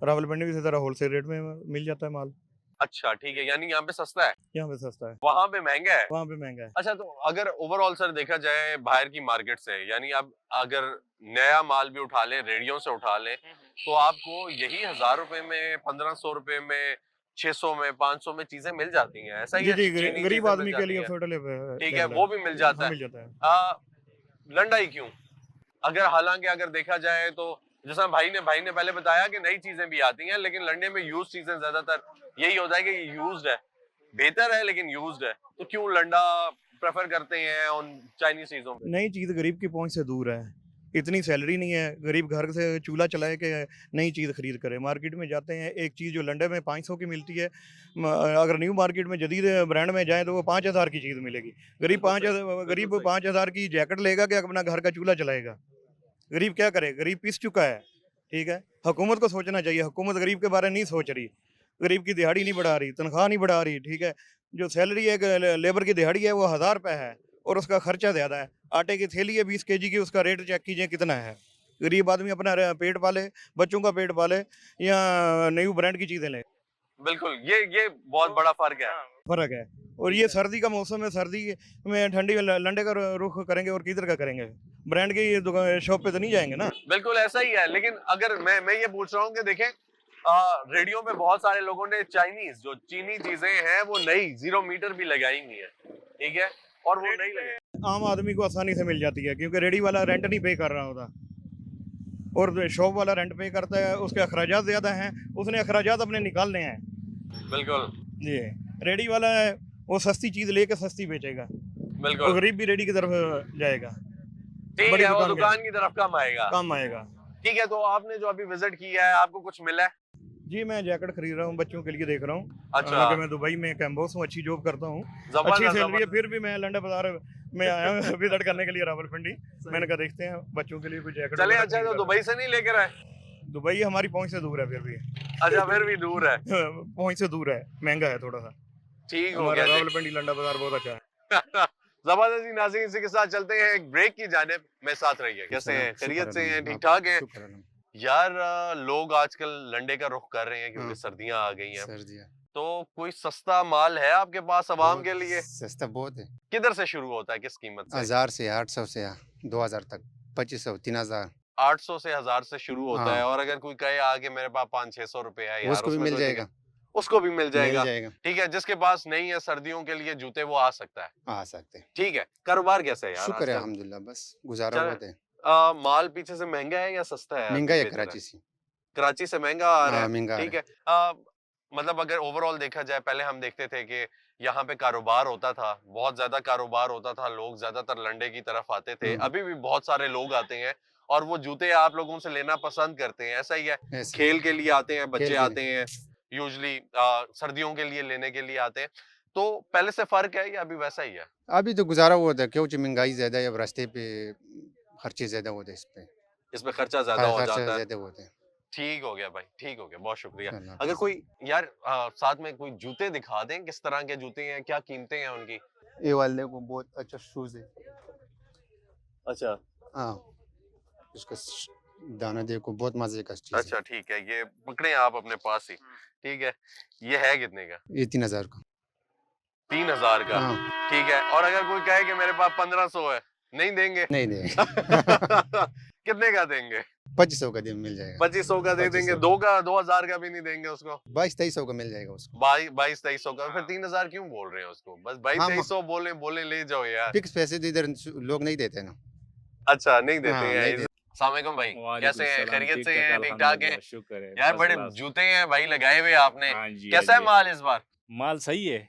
रावलपिंडी भी इसी तरह होलसेल रेट में मिल जाता है माल। अच्छा ठीक है, यानी यहाँ पे सस्ता है, यहाँ पे सस्ता है, वहाँ पे महंगा है? वहाँ पे महंगा है। अच्छा, तो अगर ओवरऑल सर देखा जाए बाहर की मार्केट से, यानी आप अगर नया माल भी उठा लें, रेडियो से उठा लें, तो आपको यही 1000 रुपए में, 1500 रुपए में, 600 में, 500 में चीजें मिल जाती हैं, ऐसा ही जी है? जी, चीनी गरीब चीजें आदमी मिल के जाती लिए हैं। अफोर्डेबल है। ठीक है, वो भी मिल जाता मिल है। जाता है। लंडा ही क्यों? अगर हालांकि अगर देखा जाए तो जैसा भाई ने पहले बताया कि नई चीजें भी आती हैं, लेकिन लंडे में यूज चीजें ज्यादातर यही होता है कि ये यूज्ड है, बेहतर है लेकिन यूज्ड है, तो क्यों लंडा प्रेफर करते हैं उन चाइनीज चीजों पे? नई चीज़ गरीब की पहुंच से दूर है, इतनी सैलरी नहीं है गरीब घर से चूल्हा चलाए के नई चीज़ खरीद करे। मार्केट में जाते हैं, एक चीज़ जो लंडे में 500 की मिलती है, अगर न्यू मार्केट में जदीद ब्रांड में जाए तो वो 5000 की चीज़ मिलेगी। गरीब 5000 की जैकेट लेगा कि अपना घर का चूल्हा चलाएगा? गरीब क्या करे? गरीब पिस चुका है। ठीक है, हुकूमत को सोचना चाहिए, हुकूमत गरीब के बारे में नहीं सोच रही, गरीब की दिहाड़ी नहीं बढ़ा रही, तनख्वाह नहीं बढ़ा रही। ठीक है, जो सैलरी है लेबर की दिहाड़ी है वो 1000 रुपये है और उसका खर्चा ज़्यादा है। आटे की थैली है 20 kg की, उसका रेट चेक कीजिए कितना है। गरीब आदमी अपना पेट पाले, बच्चों का पेट पाले या न्यू ब्रांड की चीज़ें ले। बिल्कुल, ये बहुत बड़ा फर्क है। फ़र्क है। और ये सर्दी का मौसम है, सर्दी में ठंडी लंडे का रुख करेंगे और किधर का करेंगे? ब्रांड की दुकान शॉप पे तो नहीं जाएंगे ना। बिल्कुल ऐसा ही है, लेकिन अगर मैं ये पूछ रहा हूँ कि देखें रेडियो में बहुत सारे लोगों ने चाइनीज जो चीनी चीजें हैं वो नई 0 मीटर भी लगाई हुई है, ठीक है, और वो नहीं लगे। आम आदमी को आसानी से मिल जाती है क्योंकि रेडी वाला रेंट नहीं पे कर रहा होता और शॉप वाला रेंट पे करता है, उसके अखराजात ज़्यादा हैं, उसने अखराजात अपने निकालने हैं। बिल्कुल जी, रेडी वाला है वो सस्ती चीज़ लेके सस्ती बेचेगा, बिल्कुल, और गरीब भी रेडी की तरफ जाएगा, ठीक बड़ी है, वो दुकान दुकान की तरफ कम आएगा। काम आएगा। ठीक है, तो आपने जो अभी विजिट किया है आपको कुछ मिला है? जी, मैं जैकेट खरीद रहा हूँ, बच्चों के लिए देख रहा हूँ। अच्छा, हालांकि मैं दुबई में कैम्बोस हूँ, अच्छी जॉब करता हूँ, अच्छी जबरदस्त सैलरी है, जबरदस्त। फिर भी मैं लंडन बाजार में आया हूँ विजिट करने के लिए रावलपिंडी। मैंने कहा देखते हैं बच्चों के लिए कोई जैकेट। चले, अच्छा तो दुबई से नहीं लेकर आए? दुबई हमारी पहुँच से दूर है, फिर भी अच्छा, फिर भी दूर है, पहुँच से दूर है, महंगा है थोड़ा सा। ठीक हो हमारा गया। रावलपिंडी लंडन बाजार बहुत अच्छा है। जबरदस्ती नाज़रीन, इसी के साथ चलते हैं एक ब्रेक की जानिब में, साथ रहिए। कैसे हैं, खैरियत से हैं, ठीक ठाक हैं? यार लोग आजकल लंडे का रुख कर रहे हैं क्योंकि सर्दियां आ गई हैं, तो कोई सस्ता माल है आपके पास अवाम के लिए? सस्ता बहुत है, किधर से शुरू होता है, किस कीमत से? 1000 से 800 से 2000 तक, 2500 3000 800 से 1000 से शुरू होता हाँ। है, और अगर कोई कहे आगे मेरे पास 500-600 रुपए है यार, उसको भी उसमें मिल तो जाएगा, उसको भी मिल जाएगा। ठीक ठीक है, जिसके पास नहीं है सर्दियों के लिए जूते वो आ सकता है। आ सकते हैं। ठीक है, कारोबार कैसे है यार शुक्र है आजकल? अल्हम्दुलिल्लाह, बस गुजारा चल- होते हैं। माल पीछे से महंगा है या सस्ता है? महंगा है बेच रहा कराची से, कराची से महंगा आ रहा है। महंगा ठीक है, मतलब अगर ओवरऑल देखा जाए, पहले हम देखते थे कि यहाँ पे कारोबार होता था, बहुत ज्यादा कारोबार होता था, लोग ज्यादातर लंडे की तरफ आते थे, अभी भी बहुत सारे लोग आते हैं और वो जूते आप लोगों से लेना पसंद करते हैं, ऐसा ही है? ऐसे खेल के लिए आते हैं, बच्चे खेल के आते हैं, यूजली सर्दियों के लिए लेने के लिए आते हैं, तो पहले से फर्क है या अभी वैसा ही है? अभी तो गुजारा होता है क्योंकि महंगाई ज्यादा है, अब रास्ते पे खर्चे ज्यादा होते हैं, इस पे इसमें खर्चा ज्यादा हो खर्चा जाता है। ज्यादा होते हैं। ठीक हो गया भाई, ठीक हो गया, बहुत शुक्रिया। अल्लाह अगर कोई यार साथ में कोई जूते दिखा दें, किस तरह के जूते हैं, क्या कीमतें हैं उनकी? ये वाले को बहुत अच्छा शूज है। अच्छा हाँ, उसका दाना देखो, बहुत मजे का चीज है। अच्छा, ठीक है, ये पकड़े आप अपने पास ही, ठीक है। ये है कितने का? ये 3000 का। 3000 का? हाँ, ठीक है, और अगर कोई कहे कि मेरे पास 1500 है, नहीं देंगे? नहीं दे कितने का देंगे? 2500 का दिन मिल जाएगा, 2500 का दे देंगे, 2000 का भी नहीं देंगे उसको? 2200 का मिल जाएगा उसको। 2200 का, फिर 3000 क्यों बोल रहे हैं उसको? बस 2200 बोले ले जाओ यार। फिक्स पैसे तो इधर लोग नहीं देते ना। अच्छा, नहीं देते हाँ, हैं। नहीं देते। अस्सलाम वालेकुम भाई, कैसे हैं, खैरियत से हैं, ठीक ठाक हैं? शुक्र है यार बड़े जूते हैं भाई लगाए हुए आपने, कैसा है माल इस बार? माल सही है,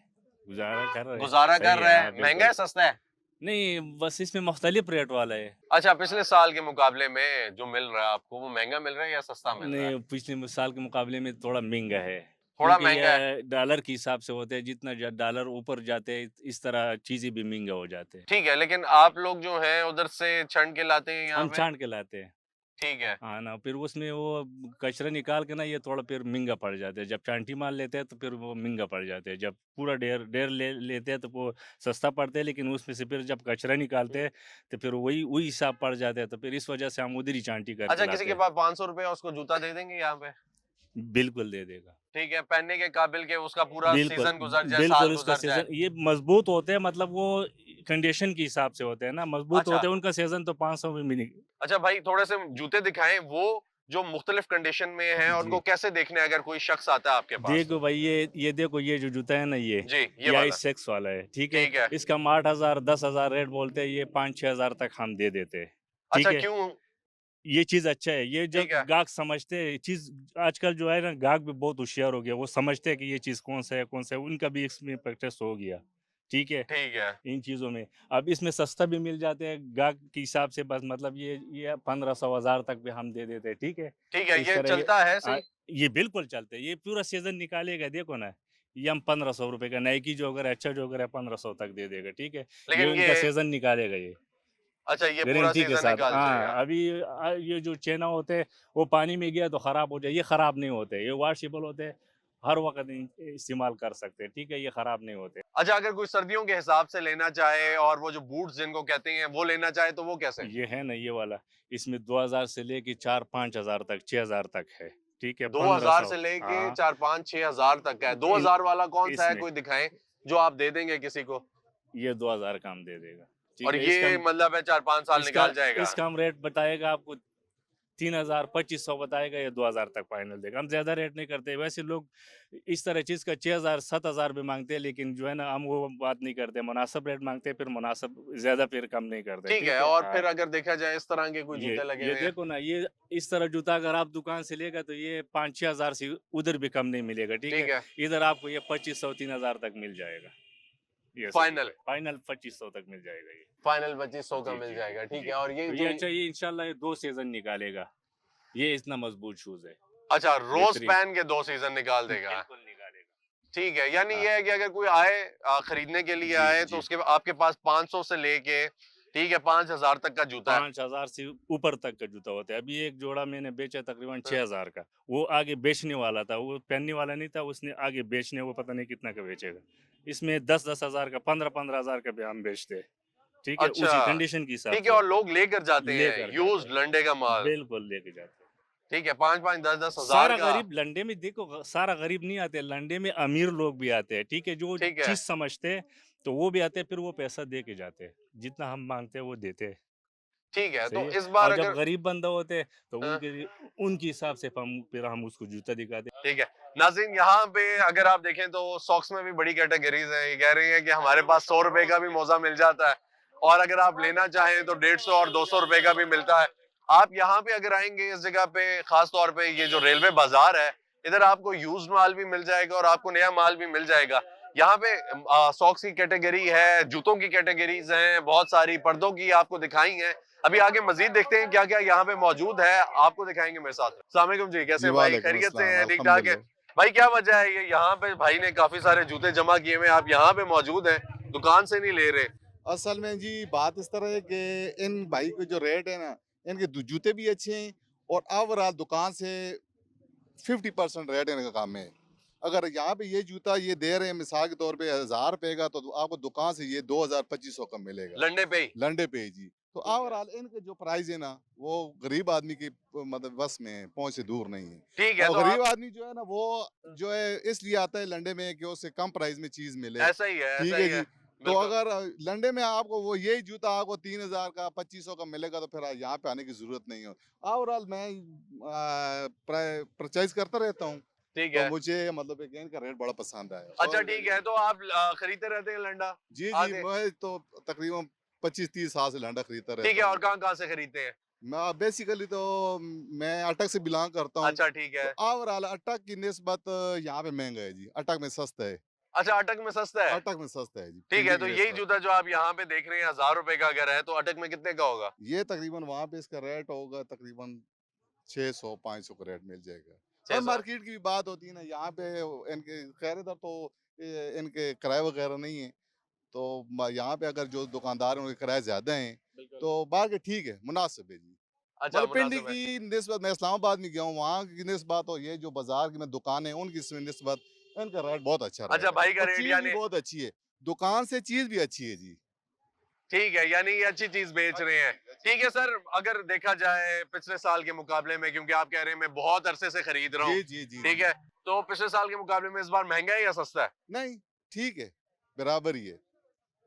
गुजारा कर रहे हैं। गुजारा सही कर रहा है, हाँ, महंगा है बिल्कुल। सस्ता है? नहीं, बस इसमें मुख्तलिफ रेट वाला है। अच्छा, पिछले साल के मुकाबले में जो मिल रहा है आपको वो महंगा मिल रहा है या सस्ता मिल रहा है? नहीं, पिछले साल के मुकाबले में थोड़ा महंगा है, थोड़ा क्योंकि महंगा ये डॉलर के हिसाब से होते हैं, जितना डॉलर ऊपर जाते हैं इस तरह चीजें भी महंगा हो जाते हैं। ठीक है, लेकिन आप लोग जो हैं उधर से छंड के लाते हैं यहाँ हम पे? छांट के लाते हैं, ठीक है, हाँ ना, फिर उसमें वो कचरा निकाल के ना ये थोड़ा फिर महंगा पड़ जाता है। जब चांटी माल लेते हैं तो फिर वो महंगा पड़ जाते हैं, जब पूरा ढेर लेते हैं तो वो सस्ता पड़ता है, लेकिन उसमें से फिर जब कचरा निकालते हैं तो फिर वही हिसाब पड़ जाता है, तो फिर इस वजह से हम उधर ही चांटी करके अच्छा, लाते किसी के हैं। पास 500 रुपए उसको जूता दे देंगे यहाँ पे? बिल्कुल दे देगा, ठीक है, पहनने के काबिल के उसका पूरा बिल्कुल सीजन गुजर जाए, बिल्कुल साल उसका गुजर जाए। सीजन ये मजबूत होते हैं, मतलब वो कंडीशन के हिसाब से होते हैं ना, मजबूत अच्छा। होते हैं, उनका सीजन तो 500 में मिलेगी। अच्छा भाई, थोड़े से जूते दिखाएं वो जो मुख्तलिफ कंडीशन में है, और जी। उनको कैसे देखने अगर कोई शख्स आता है आपके पास? देखो भाई, ये देखो, ये जो जूता है ना, ये जी, ये या वाला। 6 वाला है, ठीक ठीक है। है। इसका हम 8000 10,000 रेट बोलते हैं, ये 5-6 हजार तक हम दे देते हैं, ठीक अच्छा, है। क्यों? ये चीज अच्छा है, ये जब ठीक है। गाहक समझते हैं चीज, आजकल जो है ना गाहक भी बहुत होशियार हो गया, वो समझते हैं कि ये चीज कौन सा है, उनका भी इसमें प्रैक्टिस हो गया, ठीक है, ठीक है, इन चीज़ों में। अब इसमें सस्ता भी मिल जाते हैं गाहक के हिसाब से, बस मतलब ये 1500-1000 तक भी हम दे देते हैं, ठीक है। ठीक है, इस ये तरह चलता है सही? ये बिल्कुल चलते हैं, ये पूरा सीजन निकालेगा, देखो ना, ये हम 1500 रुपए का, नाइकी जो अगर अच्छा जो अगर 1500 तक दे देगा, ठीक है। लेकिन ये ये उनका सीजन निकालेगा, ये अच्छा, ये पूरा गारंटी के सीजन साथ। निकाल हाँ, जाएगा। अभी ये जो चेना होते हैं वो पानी में गया तो खराब हो जाए, ये खराब नहीं होते, ये वॉशेबल होते हैं, हर वक्त इस्तेमाल कर सकते हैं, ठीक है, ये खराब नहीं होते। अच्छा, अगर कोई सर्दियों के हिसाब से लेना चाहे और वो जो बूट्स जिनको कहते हैं वो लेना चाहे तो वो कैसे? ये है ना, ये वाला, इसमें 2000 से लेके 4-5 हजार तक, 6,000 तक है, ठीक है। 2000 से 1500 लेके हाँ, 4-5-6 हजार तक का है। 2000 वाला कौन सा है, इसमें। कोई दिखाएं? जो आप दे देंगे किसी को? ये 2000 का हम दे देगा। ठीक और है, ये इसका मतलब है 4-5 साल निकाल जाएगा। इसका हम रेट बताएगा आपको 3000 2500 बताएगा, ये 2000 तक फाइनल देगा। हम ज्यादा रेट नहीं करते। वैसे लोग इस तरह चीज का 6000 7000 भी मांगते हैं, लेकिन जो है ना हम वो बात नहीं करते। मुनासिब रेट मांगते हैं, फिर मुनासिब ज्यादा फिर कम नहीं करते। ठीक है। और हाँ। फिर अगर देखा जाए इस तरह के कोई ये जूते लगे ये हुए हैं, देखो ना, ये इस तरह जूता अगर आप दुकान से लेगा तो ये 5-6 हजार से उधर भी कम नहीं मिलेगा। ठीक ठीक है, है, इधर आपको ये 2500-3000 तक मिल जाएगा। ये फाइनल फाइनल 2500 तक मिल जाएगा ये। फाइनल 2500 का जी, मिल जी, जाएगा। जी, ठीक जी। है। और ये तो जो ये अच्छा, ये इंशाल्लाह ये 2 सीजन निकालेगा। ये इतना मजबूत शूज है। अच्छा, रोज बेहतरीन। पहन के 2 सीजन निकाल देगा। बिल्कुल निकालेगा। ठीक है, यानी हाँ। ये है कि अगर कोई आए खरीदने के लिए जी, आए तो जी। उसके आपके पास 500 से लेके ठीक है 5000 तक का जूता है। 5000 से ऊपर तक का जूता होता है। अभी एक जोड़ा मैंने बेचा तकरीबन हाँ। 6000 का। वो आगे बेचने वाला था, वो पहनने वाला नहीं था, उसने आगे बेचने, वो पता नहीं कितना का बेचेगा। इसमें 10-10 हजार का 15-15 हजार का भी हम बेचते हैं। ठीक है, अच्छा, उसी कंडीशन के हिसाब ठीक से है। और लोग लेकर जाते हैं लेकर यूज्ड जाते हैं। लंडे का माल। बिल्कुल लेके जाते हैं। ठीक है, 5-5 10-10 हजार सारा का। गरीब लंडे में देखो, सारा गरीब नहीं आते लंडे में, अमीर लोग भी आते हैं। ठीक है, जो ठीक है। चीज समझते हैं तो वो भी आते हैं, फिर वो पैसा दे के जाते हैं। जितना हम मांगते हैं वो देते हैं। ठीक है, सही तो है। इस बार और जब अगर गरीब बंदा होते हैं तो हाँ। उनके हिसाब से फिर हम उसको जूता दिखाते हैं। ठीक है नाज़रीन, यहाँ पे अगर आप देखें तो सॉक्स में भी बड़ी कैटेगरीज हैं। ये कह रही है कि हमारे पास 100 रुपए का भी मोजा मिल जाता है, और अगर आप लेना चाहें तो 150 और 200 रुपए का भी मिलता है। आप यहाँ पे अगर आएंगे इस जगह पे, खास तौर पे ये जो रेलवे बाजार है, इधर आपको यूज्ड माल भी मिल जाएगा और आपको नया माल भी मिल जाएगा। यहाँ पे सॉक्स की कैटेगरी है, जूतों की कैटेगरीज हैं, बहुत सारी पर्दों की आपको दिखाई हैं। अभी आगे मजीद देखते हैं क्या क्या यहाँ पे मौजूद है, आपको दिखाएंगे मेरे साथ। अस्सलाम वालेकुम जी, कैसे हैं भाई? खैरियत से हैं? ठीक ठाक है भाई? क्या वजह है ये यहाँ पे भाई ने काफी सारे जूते जमा किए हुए, आप यहाँ पे मौजूद हैं, दुकान से नहीं ले रहे? असल में जी बात इस तरह है कि इन भाई के जो रेट है ना, इनके जूते भी अच्छे हैं और ओवरऑल दुकान से 50% रेट इनका काम है। अगर यहाँ पे ये जूता ये दे रहे हैं मिसाल के तौर पे 1000 रुपए का, तो आपको दुकान से ये 2000-2500 का मिलेगा लंडे पे ही? लंडे पे ही जी। तो ओवरऑल इनके जो प्राइस है ना, वो गरीब आदमी की मतलब बस में पहुंच से दूर नहीं है। ठीक है, और तो गरीब आप आदमी जो है ना, वो जो है इसलिए आता है लंडे में कि उससे कम प्राइस में चीज मिले। ऐसा ही है, ठीक ऐसा है ही है। जी। तो अगर लंडे में आपको वो यही जूता आपको 3000 का 2500 का मिलेगा, तो फिर यहाँ पे आने की जरूरत नहीं है। ओवरऑल मैं परचेज करता रहता हूँ, ठीक तो है। मुझे मतलब एक इनका रेट बड़ा पसंद आया। अच्छा और ठीक है, तो आप खरीदते रहते हैं लंडा? जी जी, आगे? मैं तो तकरीबन 25-30 साल से लंडा खरीदता रहता ठीक है, और हूँ। कहाँ कहाँ से खरीदते हैं? मैं बेसिकली तो मैं अटक से बिलोंग करता हूँ। अच्छा ठीक है। तो ओवरऑल अटक की निस्बत यहाँ पे महंगा है जी, अटक में सस्ता है। अच्छा, अटक में सस्ता है? अटक में सस्ता है जी। ठीक है, पिंडी तो की यही निस्बत। जूता जो आप यहाँ पे देख रहे हैं 1000 रुपए का अगर है, तो अटक में कितने का होगा? ये तकरीबन वहाँ पे इसका रेट होगा तकरीबन 600-500 का रेट मिल जाएगा। 600? और मार्केट की भी बात होती है ना, यहाँ पे इनके खैर इधर तो इनके किराए वगैरह नहीं है, तो यहाँ पे अगर जो दुकानदार हैं उनके किराए ज्यादा हैं, तो बाकी ठीक है, मुनासिब है जी। अच्छा, मतलब पिंडी मुनासिब है। की निस्बत मैं इस्लामाबाद में गया हूँ, वहाँ की निस्बत और ये जो बाजार की मैं दुकान है उनकी निस्बत इनका रेट बहुत अच्छा अच्छा, रहेगा। भाई का और रेट चीज भी यानी बहुत अच्छी है, दुकान से चीज भी अच्छी है जी। ठीक है, यानी ये अच्छी चीज बेच रहे हैं। ठीक है सर, अगर देखा जाए पिछले साल के मुकाबले में, क्योंकि आप कह रहे हैं मैं बहुत अरसे से खरीद रहा हूँ, जी जी जी ठीक जी। है, तो पिछले साल के मुकाबले में इस बार महंगा है या सस्ता है? नहीं, ठीक है, बराबर ही है।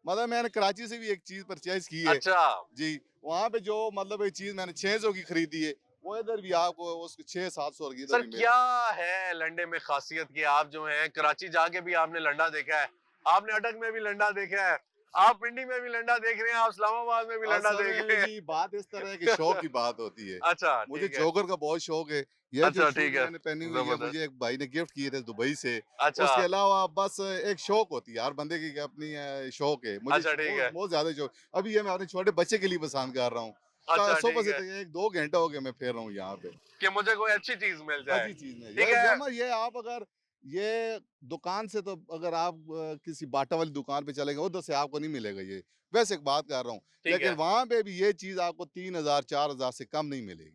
मतलब मैंने कराची से भी एक चीज परचेज की है अच्छा जी, वहाँ पे जो मतलब एक चीज मैंने 600 की खरीदी है, वो इधर भी आपको उसको 600-700 की इधर सर, भी मिल। क्या है लंडे में खासियत की? आप जो है कराची जाके भी आपने लंडा देखा है, आपने अटक में भी लंडा देखा है, आप पिंडी में भी लंडा देख रहे हैं, आप इस्लामाबाद में भी लंडा असल देख में रहे हैं। जी बात इस तरह है कि शौक की बात होती है। अच्छा मुझे ठीक है। जोगर का बहुत शौक है। ये अच्छा, जो ठीक शूज है। मैंने पहनी हुई है, जबरदस्त। मुझे एक भाई ने गिफ्ट किए थे दुबई से। अच्छा उसके अलावा बस एक शौक होती है हर बंदे की, अपनी शौक है। मुझे अच्छा, ठीक है। बहुत ज्यादा शौक। अभी ये मैं अपने छोटे बच्चे के लिए पसंद कर रहा हूँ। अच्छा सुबह ठीक से है, 1-2 घंटा हो गया मैं फिर रहा हूँ यहाँ पे। कि मुझे कोई अच्छी चीज मिल जाए। अच्छी चीज नहीं ठीक है। ये आप अगर ये दुकान से, तो अगर आप किसी बाटा वाली दुकान पे चलेंगे उधर से आपको नहीं मिलेगा ये। वैसे एक बात कर रहा हूँ, ठीक लेकिन है। वहाँ पे भी ये चीज आपको 3000-4000 से कम नहीं मिलेगी।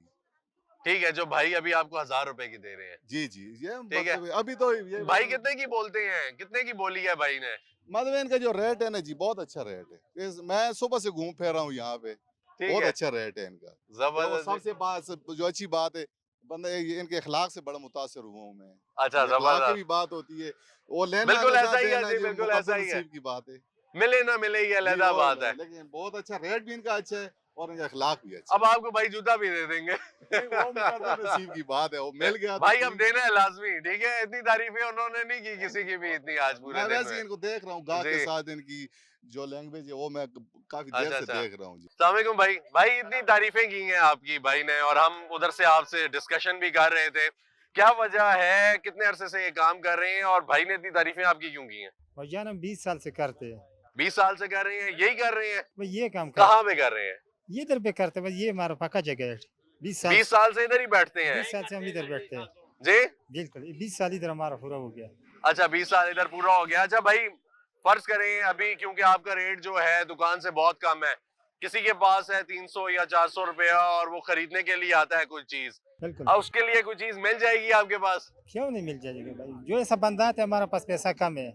ठीक है, जो भाई अभी आपको 1000 रुपए की दे रहे हैं। जी जी, ये ठीक है। मतलब अभी तो ये भाई कितने की बोलते हैं? कितने की बोली है भाई ने? मतलब इनका जो रेट है ना जी, बहुत अच्छा रेट है। मैं सुबह से घूम फिर रहा हूँ यहाँ पे, ठीक बहुत है, अच्छा रेट है इनका। तो जबरदस्त। सबसे बात जो अच्छी बात है, बंदा इनके अखलाक से बड़ा मुतासिर हुआ हूँ मैं। अच्छा, ये अखलाक की जबरदस्त। भी बात होती है और लेना बिल्कुल अलग ऐसा ही है देना जी, ये बिल्कुल मुकद्दर ऐसा ही है। नसीब की बात है। मिले ना मिले ये जी, अलहदा वो बात है। लेकिन बहुत अच्छा रेट भी इनका अच्छा है और इनका अखलाक भी अच्छा अब आपको भाई जूता भी दे देंगे। है। नहीं, वो मुकद्दर नसीब की बात है, वो मिल गया तो भाई अब ठीक। देना है लाजमी, ठीक है। इतनी तारीफें उन्होंने नहीं की किसी की भी इतनी आज पूरे मैं दिन वैसे ही में। इनको देख रहा हूँ गाहक के जी। साथ, इनकी जो लैंग्वेज है वो मैं काफी देर अच्छा, से अच्छा। देख रहा हूँ जी। अस्सलाम वालेकुम भाई। भाई इतनी तारीफें की हैं आपकी भाई ने, और हम उधर से आपसे डिस्कशन भी कर रहे थे। क्या वजह है, कितने अरसे से ये काम कर रहे हैं, और भाई ने इतनी तारीफें आपकी क्यों की हैं? भैया हम 20 साल से करते हैं। 20 साल से कर रहे हैं, यही कर रहे हैं? भाई ये काम कहाँ पे कर रहे हैं? ये इधर पे करते हैं, बस ये हमारा पक्का जगह है। 20 साल 20 साल से इधर ही बैठते हैं? 20 साल से हम इधर बैठते हैं। जी, बिल्कुल 20 साल इधर हमारा पूरा हो गया। अच्छा 20 साल इधर पूरा हो गया। अच्छा भाई, फर्ज करें अभी, क्योंकि आपका रेट जो है दुकान से बहुत कम है, किसी के पास है 300 या 400 रुपया और वो खरीदने के लिए आता है कोई चीज, बिल्कुल अब उसके लिए कोई चीज मिल जाएगी आपके पास? क्यों नहीं मिल जाएगी भाई, जो ऐसा बंदा है हमारे पास पैसा कम है,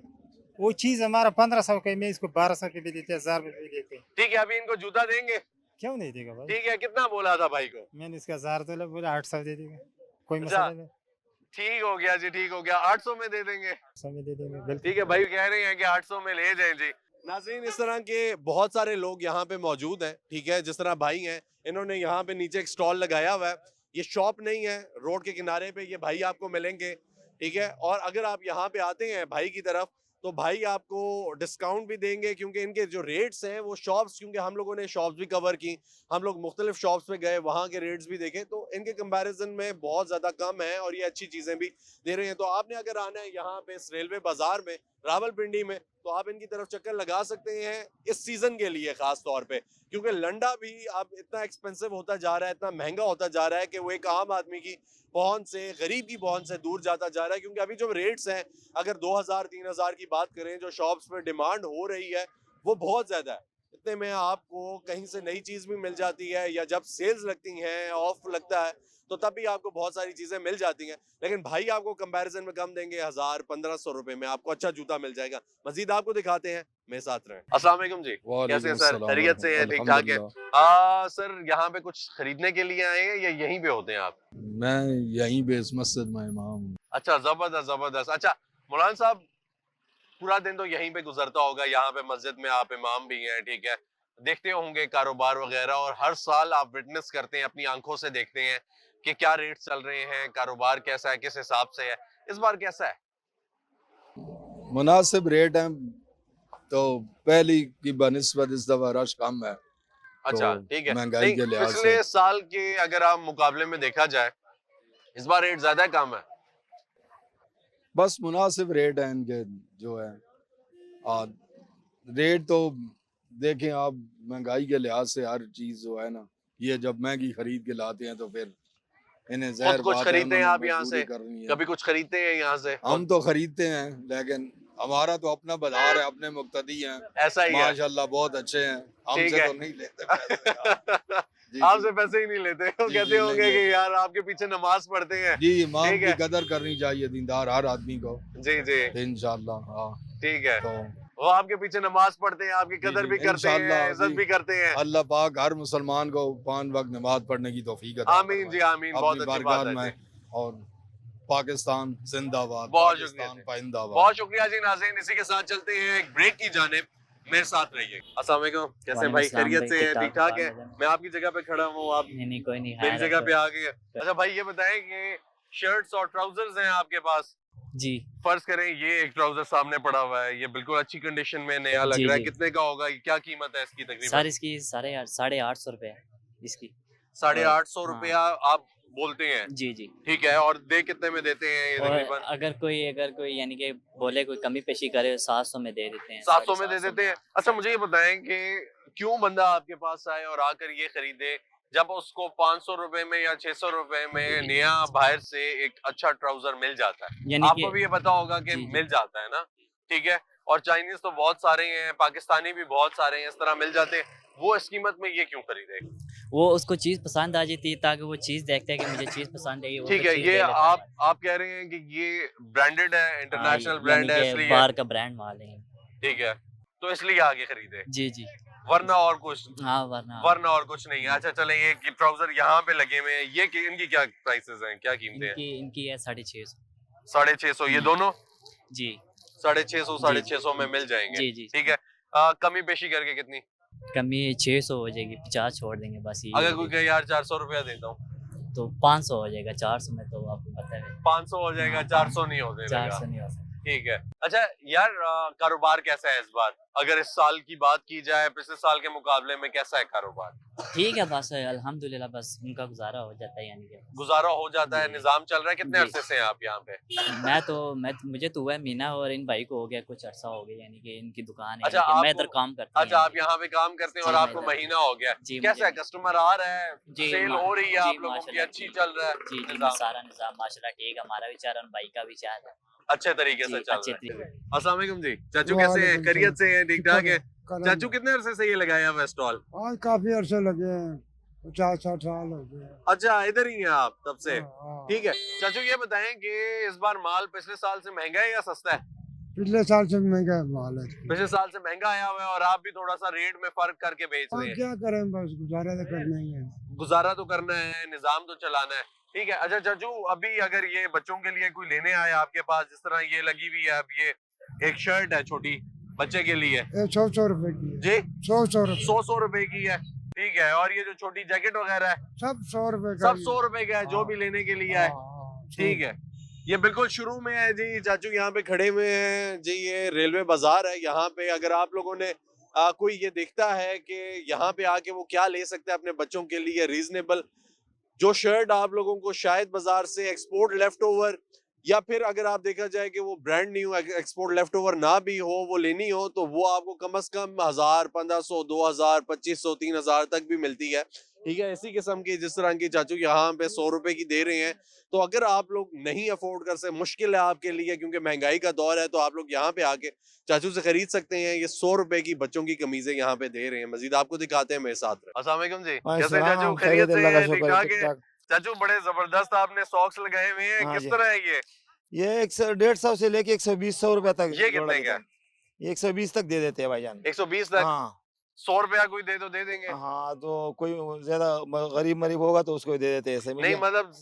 वो चीज हमारा 1500 के में इसको 1200 के भी देते हैं, 1000 रुपये भी देते हैं। ठीक है, अभी इनको जूता देंगे? क्यों नहीं देगा भाई? ठीक है, कितना बोला था भाई को? मैंने इसका 1000 तो बोला 800 दे देगा, कोई अच्छा। मसला नहीं, ठीक हो गया जी, ठीक हो गया, 800 में दे देंगे। 800 में दे देंगे। बिल्कुल ठीक है, भाई कह रहे हैं कि 800 में ले जाएं जी। नाज़रीन, इस तरह के बहुत सारे लोग यहाँ पे मौजूद हैं, ठीक है। जिस तरह भाई हैं, इन्होंने यहाँ पे नीचे एक स्टॉल लगाया हुआ है। ये शॉप नहीं है, रोड के किनारे पे ये भाई आपको मिलेंगे, ठीक है। और अगर आप यहाँ पे आते हैं भाई की तरफ, तो भाई आपको डिस्काउंट भी देंगे, क्योंकि इनके जो रेट्स हैं वो शॉप्स, क्योंकि हम लोगों ने शॉप्स भी कवर की, हम लोग मुख्तलिफ शॉप्स पे गए, वहाँ के रेट्स भी देखे, तो इनके कंपैरिजन में बहुत ज़्यादा कम है और ये अच्छी चीज़ें भी दे रहे हैं। तो आपने अगर आना है यहाँ पे इस रेलवे बाजार में, रावलपिंडी में, तो आप इनकी तरफ चक्कर लगा सकते हैं इस सीज़न के लिए ख़ास तौर पे, क्योंकि लंडा भी अब इतना एक्सपेंसिव होता जा रहा है, इतना महंगा होता जा रहा है कि वो एक आम आदमी की पहुंच से, गरीब की पहुंच से दूर जाता जा रहा है। क्योंकि अभी जो रेट्स हैं, अगर 2000-3000 की बात करें, जो शॉप्स में डिमांड हो रही है वो बहुत ज़्यादा है। इतने में आपको कहीं से नई चीज़ भी मिल जाती है, या जब सेल्स लगती हैं, ऑफ लगता है, तो तब भी आपको बहुत सारी चीज़ें मिल जाती हैं। लेकिन भाई आपको कंपैरिजन में कम देंगे, 1000-1500 रुपए में आपको अच्छा जूता मिल जाएगा। मजीद आपको दिखाते हैं, मेरे साथ रहें। अस्सलाम वालेकुम जी, कैसे हैं सर? खैरियत से हैं? ठीक ठाक है? सर यहाँ पे कुछ खरीदने के लिए आए हैं या यहीं पे होते हैं आप? मैं यहीं पे इस मस्जिद में इमाम हूँ। अच्छा, जबरदस्त जबरदस्त। अच्छा मौलाना साहब, पूरा दिन तो यहीं पे गुजरता होगा, यहाँ पे मस्जिद में आप इमाम भी हैं, ठीक है। देखते होंगे कारोबार वगैरह, और हर साल आप विटनेस करते हैं, अपनी आंखों से देखते हैं कि क्या रेट चल रहे हैं, कारोबार कैसा है, किस हिसाब से है। इस बार कैसा है? मुनासिब रेट हैं, तो पहली की बनिस्बत इस दफा रश कम है। अच्छा, तो ठीक है। महंगाई नहीं, के लिहाज पिछले से साल के अगर आप मुकाबले में देखा जाए, इस बार रेट ज्यादा है कम है? बस मुनासिब रेट हैं इनके जो है। और रेट तो देखें आप, महंगाई के लिहाज से हर चीज़ जो है ना, ये जब महंगी खरीद के लाते हैं तो फिर इन्हें खुद ज़हर कुछ बात है, खरीदते हैं उन्होंने आप यहाँ से? मजबूरी करनी है। कभी कुछ खरीदते हैं यहाँ से? हम तो खरीदते हैं, लेकिन हमारा तो अपना बाजार है, अपने मुक्तदी हैं, ऐसा ही है? माशाल्लाह बहुत अच्छे हैं, ठीक हमसे है। तो नहीं लेते पैसे यार। जी, आपसे पैसे ही नहीं लेते, वो जी, कहते जी, होंगे नहीं कि लेते। यार आपके पीछे नमाज पढ़ते हैं। जी, इमाम ठीक की है। कदर करनी चाहिए, दीनदार हर आदमी को। जी जी, इंशाल्लाह। हाँ, ठीक है। तो वो आपके पीछे नमाज पढ़ते हैं, आपकी कदर भी करते हैं, इंशाल्लाह इज्जत जी, भी करते हैं। अल्लाह पाक हर मुसलमान को 5 वक्त नमाज पढ़ने की तौफीक अता आमीन फरमाए जी, आमीन। बहुत अपनी अच्छी बारगाह बात है में। जी। और पाकिस्तान जिंदाबाद, बहुत शुक्रिया पाकिस्तान जी। पाइंदाबाद। बहुत शुक्रिया जी। नाज़रीन, इसी के साथ चलते हैं एक ब्रेक की जानिब, मेरे साथ रहिए। अस्सलाम वालेकुम, कैसे हैं भाई? खैरियत से हैं? ठीक ठाक है? मैं आपकी जगह पे खड़ा हूँ, आप नहीं कोई नहीं, मेरी जगह पे आ गए। अच्छा भाई, ये बताएं कि शर्ट्स और ट्राउजर्स हैं आपके पास? जी फर्ज करें ये एक ट्राउजर सामने पड़ा हुआ है, ये बिल्कुल अच्छी कंडीशन में नया लग जी, रहा है, जी। कितने का होगा? क्या कीमत है इसकी तकरीबन? सर इसकी 850 रुपए है इसकी। 850 हाँ। रुपया आप बोलते हैं? जी जी। ठीक है, और दे कितने में देते हैं ये और तकरीबन? अगर कोई यानी कि बोले कोई कमी पेशी करे 700 में दे देते हैं। 700 में दे 750 देते हैं? अच्छा मुझे ये बताएं कि क्यों बंदा आपके पास आए और आकर ये खरीदे, जब उसको 500 रुपए में या 600 रुपए में नया बाहर से एक अच्छा ट्राउजर मिल जाता है? यानी आपको कि भी ये पता होगा कि जी, जी। मिल जाता है ना, ठीक है। और चाइनीज तो बहुत सारे हैं, पाकिस्तानी भी बहुत सारे हैं, इस तरह मिल जाते हैं, वो इस कीमत में ये क्यों खरीदे? वो उसको चीज पसंद आ जाती है, ताकि वो चीज देखते हैं कि मुझे चीज पसंद है, ठीक है, ये आप कह रहे हैं कि ये ब्रांडेड है, इंटरनेशनल ब्रांड है, इसलिए बाहर का ब्रांड माल है। ठीक है, तो इसलिए आगे खरीदे। जी जी। वरना और कुछ हाँ वरना वरना और कुछ नहीं है। अच्छा चले, ये ट्राउजर यहाँ पे लगे हुए हैं, ये इनकी क्या प्राइसेस हैं, क्या कीमतें हैं? इनकी है 650। 650 ये दोनों जी 650 650 में मिल जाएंगे। जी जी ठीक है। कमी पेशी करके कितनी? कमी 600 हो जाएगी, 50 छोड़ देंगे बस ये। अगर कोई कहे यार 400 रुपया देता हूँ तो 500 हो जाएगा, 400 में तो आपको पता है 500 हो जाएगा, 400 नहीं हो जाएगा। 400 नहीं हो सकता। ठीक है। अच्छा यार, कारोबार कैसा है इस बार? अगर इस साल की बात की जाए, पिछले साल के मुकाबले में कैसा है कारोबार? ठीक है बस अल्हम्दुलिल्लाह, बस उनका गुजारा हो जाता है, यानी कि गुजारा हो जाता है, निजाम चल रहा है। कितने जी। अरसे से हैं आप यहाँ पे? मुझे तो हुआ है महीना, और इन भाई को हो गया कुछ अरसा हो गया, यानी कि इनकी दुकान है, अच्छा, यानी कि मैं आपको- इधर काम करता हूँ। अच्छा, आप यहाँ पे काम करते हैं और जी, आपको मैं इधर- महीना हो गया। जी, कैसा है, मुझे- कस्टमर आ रहा है, जी, सेल हो रही है जी, आप लोगों की, माशाल्लाह, अच्छी चल रहा है जी जी निजाम? सारा निजाम माशाल्लाह ठीक है, हमारा भी चल रहा है, भाई का भी चल रहा है अच्छे तरीके से जी, चल अच्छे रहा है। तरीके। अस्सलाम वालेकुम जी। चाचू कैसे हैं? खैरियत से हैं? ठीक ठाक है? चाचू कितने अरसे से ये लगाया हुआ है स्टॉल? आज काफी अरसे लगे हैं, 50-60 साल हो गए। अच्छा, इधर ही हैं आप तब से? हाँ। ठीक है। चाचू ये बताएं कि इस बार माल पिछले साल से महंगा है या सस्ता है? पिछले साल से महंगा माल है। पिछले साल से महंगा आया हुआ है और आप भी थोड़ा सा रेट में फर्क करके बेच रहे हैं। क्या करें, बस गुजारा तो करना ही है। गुजारा तो करना है, निजाम तो चलाना है। ठीक है। अच्छा चाचू, अभी अगर ये बच्चों के लिए कोई लेने आए आपके पास, जिस तरह ये लगी हुई है, अब ये एक शर्ट है छोटी बच्चे के लिए, 100 रुपए की है। जी 100 रुपए 100 रुपए की है। ठीक है। और ये जो छोटी जैकेट वगैरह है सब 100 रुपए का सब 100 रुपए का है, जो भी लेने के लिए है। ठीक है। ये बिल्कुल शुरू में है जी। चाचू यहाँ पे खड़े हुए हैं जी, ये रेलवे बाजार है। यहाँ पे अगर आप लोगों ने कोई ये देखता है कि यहाँ पे आके वो क्या ले सकता है अपने बच्चों के लिए रीजनेबल, जो शर्ट आप लोगों को शायद बाजार से एक्सपोर्ट लेफ्ट ओवर, या फिर अगर आप देखा जाए कि वो brand new export left over ना भी हो, वो लेनी हो, तो वो आपको कम से कम 1000 1500 2000 2500 3000 तक भी मिलती है। ठीक है। इसी किस्म की जिस तरह की चाचू यहाँ पे 100 रुपए की दे रहे हैं, तो अगर आप लोग नहीं अफोर्ड कर सकते, मुश्किल है आपके लिए क्योंकि महंगाई का दौर है, तो आप लोग यहाँ पे आके चाचू से खरीद सकते हैं। ये 100 रुपए की बच्चों की कमीजें यहाँ पे दे रहे हैं। मजीद आपको दिखाते हैं मेरे साथ। अस्सलाम वालेकुम जी। कैसे चाचू? खैरियत से हैं? ठीक ठाक है? चाचू बड़े जबरदस्त आपने सॉक्स लगाए हुए हैं, किस तरह है ये? ये 150 से लेके 120 रुपए तक। ये कितने का? 120 तक दे देते हैं भाईजान। 120 तक? हाँ 100 रुपया कोई दे तो दे देंगे। हाँ, तो कोई ज्यादा गरीब मरीब होगा तो उसको दे देते हैं, ऐसे नहीं मतलब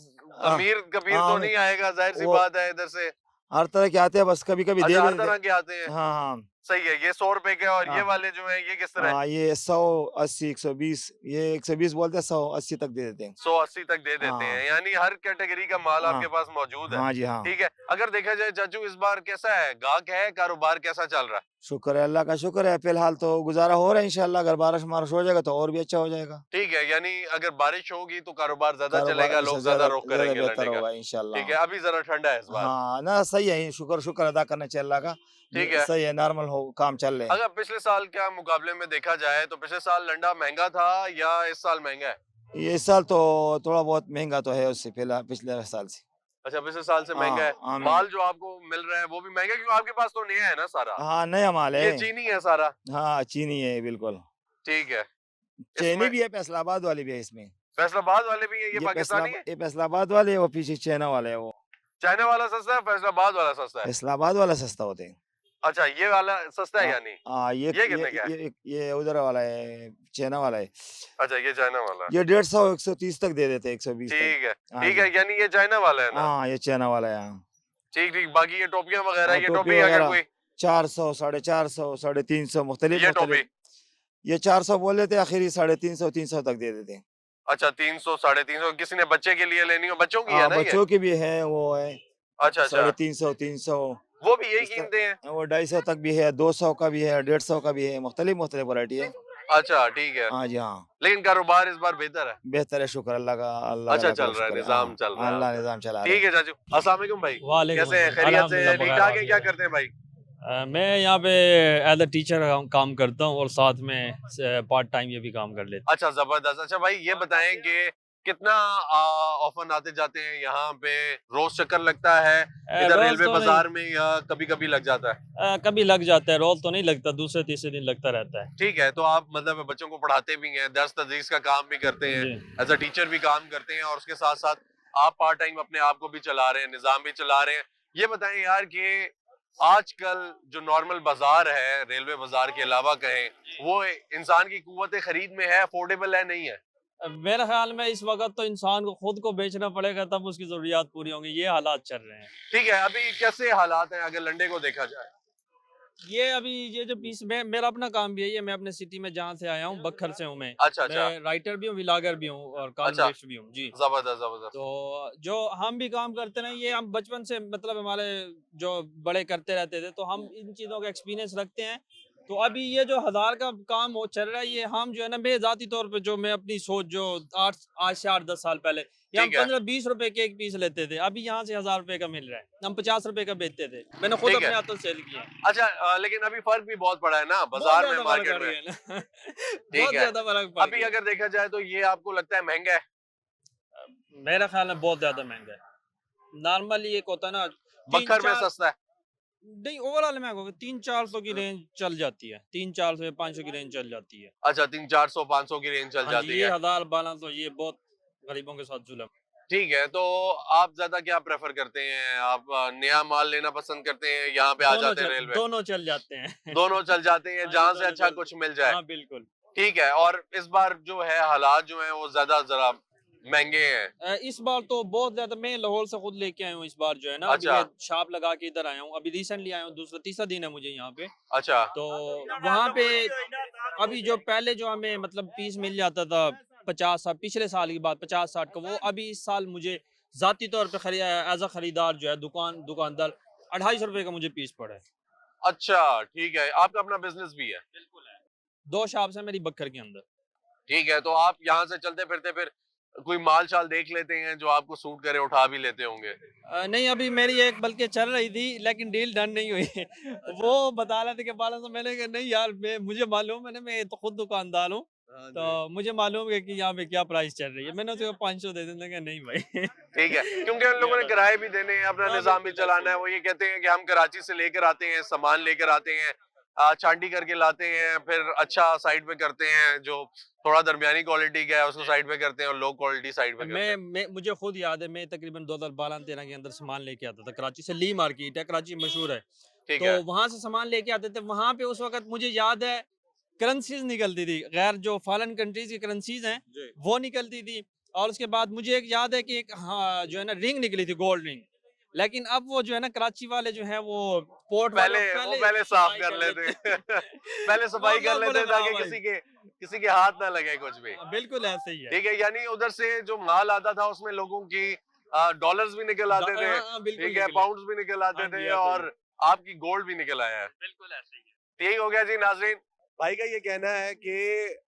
अमीर कबीर हाँ, तो नहीं आएगा, जाहिर सी वो- बात है इधर से। हर तरह के आते हैं, बस कभी कभी दे अच्छा, हर देते तरह के आते हैं। हाँ हाँ सही है। ये 100 रुपए के, और ये हाँ। वाले जो है ये किस तरह है? हाँ, ये 180 120, ये 120 बोलते हैं, 180 तक दे देते हैं। 180 तक दे देते हाँ। हैं, यानी हर कैटेगरी का माल हाँ। आपके पास मौजूद है। हाँ जी हाँ, ठीक है। अगर देखा जाए चाचू, इस बार कैसा है, गाहक है, कारोबार कैसा चल रहा है? शुक्र है, अल्लाह का शुक्र है। फिलहाल तो गुजारा हो रहा है, इंशाल्लाह अगर बारिश मारिश हो जाएगा तो और भी अच्छा हो जाएगा। ठीक है। यानी अगर बारिश होगी तो कारोबार ज्यादा कारोबार चलेगा, लोग ज्यादा रुख ज्यादा करेंगे बेहतर लड़ने होगा का। इंशाल्लाह। ठीक है। अभी जरा ठंडा है इस बार। हाँ ना, सही है, शुक्र शुक्र अदा करना चाहिए अल्लाह का। ठीक है। सही है, नॉर्मल हो काम चल रहे हैं। अगर पिछले साल के मुकाबले में देखा जाए तो पिछले साल लंडा महंगा था या इस साल महंगा है? ये इस साल तो थोड़ा बहुत महंगा तो है उससे पहले, पिछले साल से। अच्छा, पिछले साल से महंगा है। हाँ, माल जो आपको मिल रहा है वो भी महंगा, क्योंकि आपके पास तो नया है ना सारा। हाँ, नया माल है। ये चीनी है सारा। हाँ, चीनी है बिल्कुल। ठीक है। चीनी भी है, फैसलाबाद वाली भी है इसमें। फैसलाबाद वाले भी है? ये पाकिस्तानी है? ये फैसलाबाद वाले है, वो पीछे चाइना वाले है। वो चाइना वाला सस्ता है, फैसलाबाद वाला सस्ता है? फैसलाबाद वाला सस्ता होते हैं। अच्छा, ये वाला सस्ता है यानी? हाँ, ये कितने का है? ये उधर वाला है, चाइना वाला है। अच्छा, ये चाइना वाला है। ये 150 130 तक दे देते हैं, 120 तक। ठीक है। हाँ ठीक जी। है, यानी ये चाइना वाला है ना? हाँ, ये चाइना वाला है। ठीक ठीक। बाकी ये टोपियां वगैरह, हाँ, ये टोपी टोपी अगर वगैरह कोई 400 450 350 मुख्तलिफ ये मुख्तलिफ। ये 400 बोल देते, आखिरी 350 300 तक दे देते हैं। अच्छा, 300 350। किसी ने बच्चे के लिए लेनी हो, बच्चों की है हाँ, ना ये? बच्चों की भी है, वो है अच्छा अच्छा। 350 300, वो भी यही कीमतें हैं? वो 250 तक भी है, 200 का भी है, 150 का भी है, मुख्तलिफ मुख्तलिफ वैरायटी है। अच्छा, ठीक है। हाँ जी हाँ, लेकिन कारोबार इस बार बेहतर है? बेहतर है, शुक्र अल्लाह का। अल्लाह अच्छा का चल रहा है, शुक्र निजाम चल रहा है। अल्लाह निजाम चला रहा है। ठीक है चाचू। अस्सलाम वालेकुम भाई। वालेकुम कैसे हैं? अस्सलाम। खैरियत से हैं? ठीक अल्हम्दुलिल्लाह, ठाक है? बगैर क्या करते हैं भाई? मैं यहाँ पे एज अ टीचर काम करता हूँ और साथ में पार्ट टाइम ये भी काम कर लेता अच्छा, जबरदस्त। अच्छा भाई, ये बताएं कि कितना ऑफन आते जाते हैं यहाँ पे, रोज चक्कर लगता है इधर रोज रेलवे तो बाजार में, या कभी कभी लग जाता है? कभी लग जाता है, रोज तो नहीं लगता, दूसरे तीसरे दिन लगता रहता है। ठीक है। तो आप मतलब बच्चों को पढ़ाते भी हैं, दर्स तदरीस का काम भी करते हैं, एज अ टीचर भी काम करते हैं, और उसके साथ साथ आप पार्ट टाइम अपने आप को भी चला रहे हैं, निजाम भी चला रहे हैं। ये बताएं यार कि आजकल जो नॉर्मल बाजार है, रेलवे बाजार के अलावा कहें, वो इंसान की कुव्वत खरीद में है, अफोर्डेबल है, नहीं है? मेरे ख्याल में इस वक्त तो इंसान को खुद को बेचना पड़ेगा, तब उसकी जरूरियात पूरी होंगी। ये हालात चल रहे हैं। ठीक है, अभी कैसे हालात हैं अगर लंडे को देखा जाए? ये जो पीस मेरा अपना काम भी है, ये मैं अपने सिटी में जहाँ से आया हूँ, बखर से हूँ मैं। अच्छा। मैं राइटर भी हूँ, व्लॉगर भी हूँ और कॉलमिस्ट भी हूँ जी। जबरदस्त। तो जो हम भी काम करते रहे, ये हम बचपन से मतलब हमारे जो बड़े करते रहते थे, तो हम इन चीज़ों का एक्सपीरियंस रखते हैं। तो अभी ये जो 1000 का काम हो चल रहा है, ये हम जो है ना, मैं ज़ाती तौर पे जो मैं अपनी सोच जो आज से 8-10 साल पहले ये हम 15-20 रुपए के एक पीस लेते थे, अभी यहाँ से 1000 रुपए का मिल रहा है। हम 50 रुपए का बेचते थे, मैंने खुद अपने हाथों से सेल किया। अच्छा, लेकिन अभी फर्क भी बहुत पड़ा है ना बाजार में, मार्केट में। बहुत ज्यादा फर्क पड़ अभी अगर देखा जाए तो ये आपको लगता है महंगा है? मेरा ख्याल में बहुत ज्यादा महंगा है। नॉर्मली एक होता है ना, बखर में सस्ता है? नहीं, ओवरऑल महंगा होगा। 300-400 की रेंज चल जाती है, 300-400 या 500 की रेंज चल जाती है। अच्छा, 300-400-500 की रेंज चल जाती है। ये 1000-1200 तो ये बहुत गरीबों के साथ जुल्म। ठीक है, तो आप ज्यादा क्या प्रेफर करते हैं? आप नया माल लेना पसंद करते हैं, यहाँ पे आ जाते हैं रेलवे? दोनों चल जाते हैं। दोनों चल जाते हैं, जहाँ से अच्छा कुछ मिल जाए। हाँ, बिल्कुल। ठीक है, और इस बार जो है हालात जो है वो ज्यादा जरा महंगे हैं। इस बार तो बहुत ज्यादा। मैं लाहौर से खुद लेके आया हूँ इस बार जो है ना। अच्छा। अभी शॉप लगा के इधर आया हूँ, अभी रिसेंटली आया हूँ, तीसरा दिन है मुझे यहाँ पे। अच्छा। तो वहाँ पे अभी जो पहले जो हमें मतलब पीस मिल जाता था 50, पिछले साल की बात 50-60 का, वो अभी इस साल मुझे जाती तौर पे एज अ खरीदार जो है दुकानदार 250 रुपए का मुझे पीस पड़ा है। अच्छा, ठीक है, आपका अपना बिजनेस भी है? बिल्कुल है, 2 शॉप्स है मेरी बक्कर के अंदर। ठीक है, तो आप यहाँ से चलते फिरते फिर कोई माल शाल देख लेते हैं जो आपको सूट करे, उठा भी लेते होंगे? नहीं, अभी मेरी एक बल्कि चल रही थी, लेकिन डील डन नहीं हुई। वो बता रहे थे कि 1200, मैंने कहा नहीं यार, मुझे मालूम है, मैं तो खुद दुकानदार हूँ, तो मुझे मालूम है कि यहाँ पे क्या प्राइस चल रही है। मैंने उसको 500 दे देने का, नहीं भाई। ठीक है, क्योंकि उन लोगों ने किराए भी देने हैं, अपना निजाम भी चलाना है। वो ये कहते हैं कि हम कराची से लेकर आते हैं, सामान लेकर आते हैं, छांटी करके लाते हैं, फिर अच्छा साइड पे करते हैं, जो थोड़ा दरमियानी क्वालिटी का है उसको साइड पे करते हैं, और लो क्वालिटी साइड पे करते हैं। मुझे खुद याद है, मैं तकरीबन 2012-13 के अंदर सामान लेके आता था कराची से। ली मार्केट है, कराची मशहूर है, तो वहां से सामान लेके आते थे। वहां पे उस वक्त मुझे याद है करेंसीज निकलती थी, गैर जो फॉरेन कंट्रीज की करेंसीज हैं वो निकलती थी। और उसके बाद मुझे एक याद है कि एक जो है ना रिंग निकली थी, गोल्ड रिंग। लेकिन अब वो जो है ना कराची वाले जो है वो पोर्ट पहले साफ कर लेते पहले सफाई कर लेते ताकि किसी के हाथ ना लगे कुछ भी। बिल्कुल ऐसे ही है। ठीक है, यानी उधर से जो माल आता था उसमें लोगों की डॉलर्स भी निकल आते थे, ठीक है, पाउंड्स भी निकल आते थे, और आपकी गोल्ड भी निकल आया है। बिल्कुल ऐसे ही है। यही हो गया जी नाज़रीन। भाई का ये कहना है कि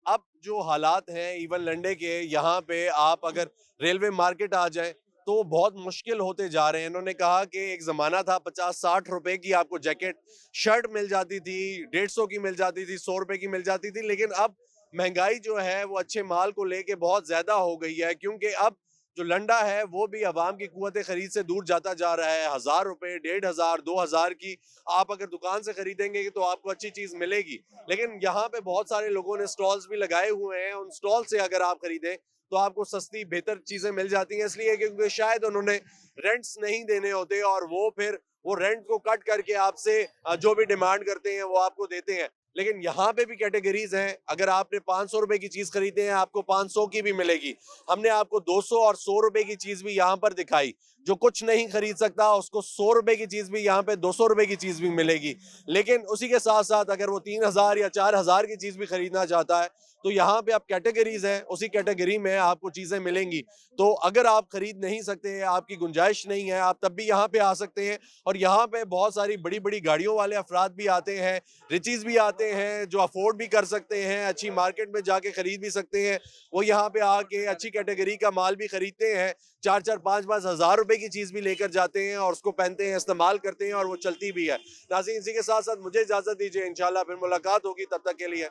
अब जो हालात हैं इवन लंडे के, यहाँ पे आप अगर रेलवे मार्केट आ जाए तो बहुत मुश्किल होते जा रहे हैं। इन्होंने कहा कि एक ज़माना था 50-60 रुपए की आपको जैकेट शर्ट मिल जाती थी, 150 की मिल जाती थी, 100 रुपए की मिल जाती थी, लेकिन अब महंगाई जो है वो अच्छे माल को लेके बहुत ज़्यादा हो गई है, क्योंकि अब जो लंडा है वो भी अवाम की कुव्वत खरीद से दूर जाता जा रहा है। 1000 रुपए, 1500, 2000 की आप अगर दुकान से खरीदेंगे तो आपको अच्छी चीज़ मिलेगी, लेकिन यहाँ पे बहुत सारे लोगों ने स्टॉल्स भी लगाए हुए हैं। उन स्टॉल से अगर आप खरीदें तो आपको सस्ती बेहतर चीज़ें मिल जाती हैं, इसलिए क्योंकि शायद उन्होंने रेंट्स नहीं देने होते और वो फिर वो रेंट को कट करके आपसे जो भी डिमांड करते हैं वो आपको देते हैं। लेकिन यहाँ पे भी कैटेगरीज हैं, अगर आपने 500 रुपए की चीज खरीदे हैं आपको 500 की भी मिलेगी। हमने आपको 200 और 100 रुपए की चीज भी यहाँ पर दिखाई। जो कुछ नहीं खरीद सकता उसको 100 रुपए की चीज भी यहाँ पे 200 रुपए की चीज भी मिलेगी। लेकिन उसी के साथ साथ अगर वो 3000 या 4000 की चीज भी खरीदना चाहता है तो यहाँ पे आप कैटेगरीज हैं, उसी कैटेगरी में आपको चीजें मिलेंगी। तो अगर आप खरीद नहीं सकते, आपकी गुंजाइश नहीं है, आप तब भी यहाँ पे आ सकते हैं। और यहाँ पे बहुत सारी बड़ी बड़ी गाड़ियों वाले अफराद भी आते हैं, रिचीज भी आते हैं जो अफोर्ड भी कर सकते हैं, अच्छी मार्केट में जाके खरीद भी सकते हैं। वो यहाँ पे आके अच्छी कैटेगरी का माल भी खरीदते हैं, 4-4, 5-5 हज़ार रुपए की चीज भी लेकर जाते हैं और उसको पहनते हैं, इस्तेमाल करते हैं और वो चलती भी है। नाज़रीन, इसी के साथ साथ मुझे इजाजत दीजिए, इंशाल्लाह फिर मुलाकात होगी, तब तक के लिए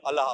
अल्लाह।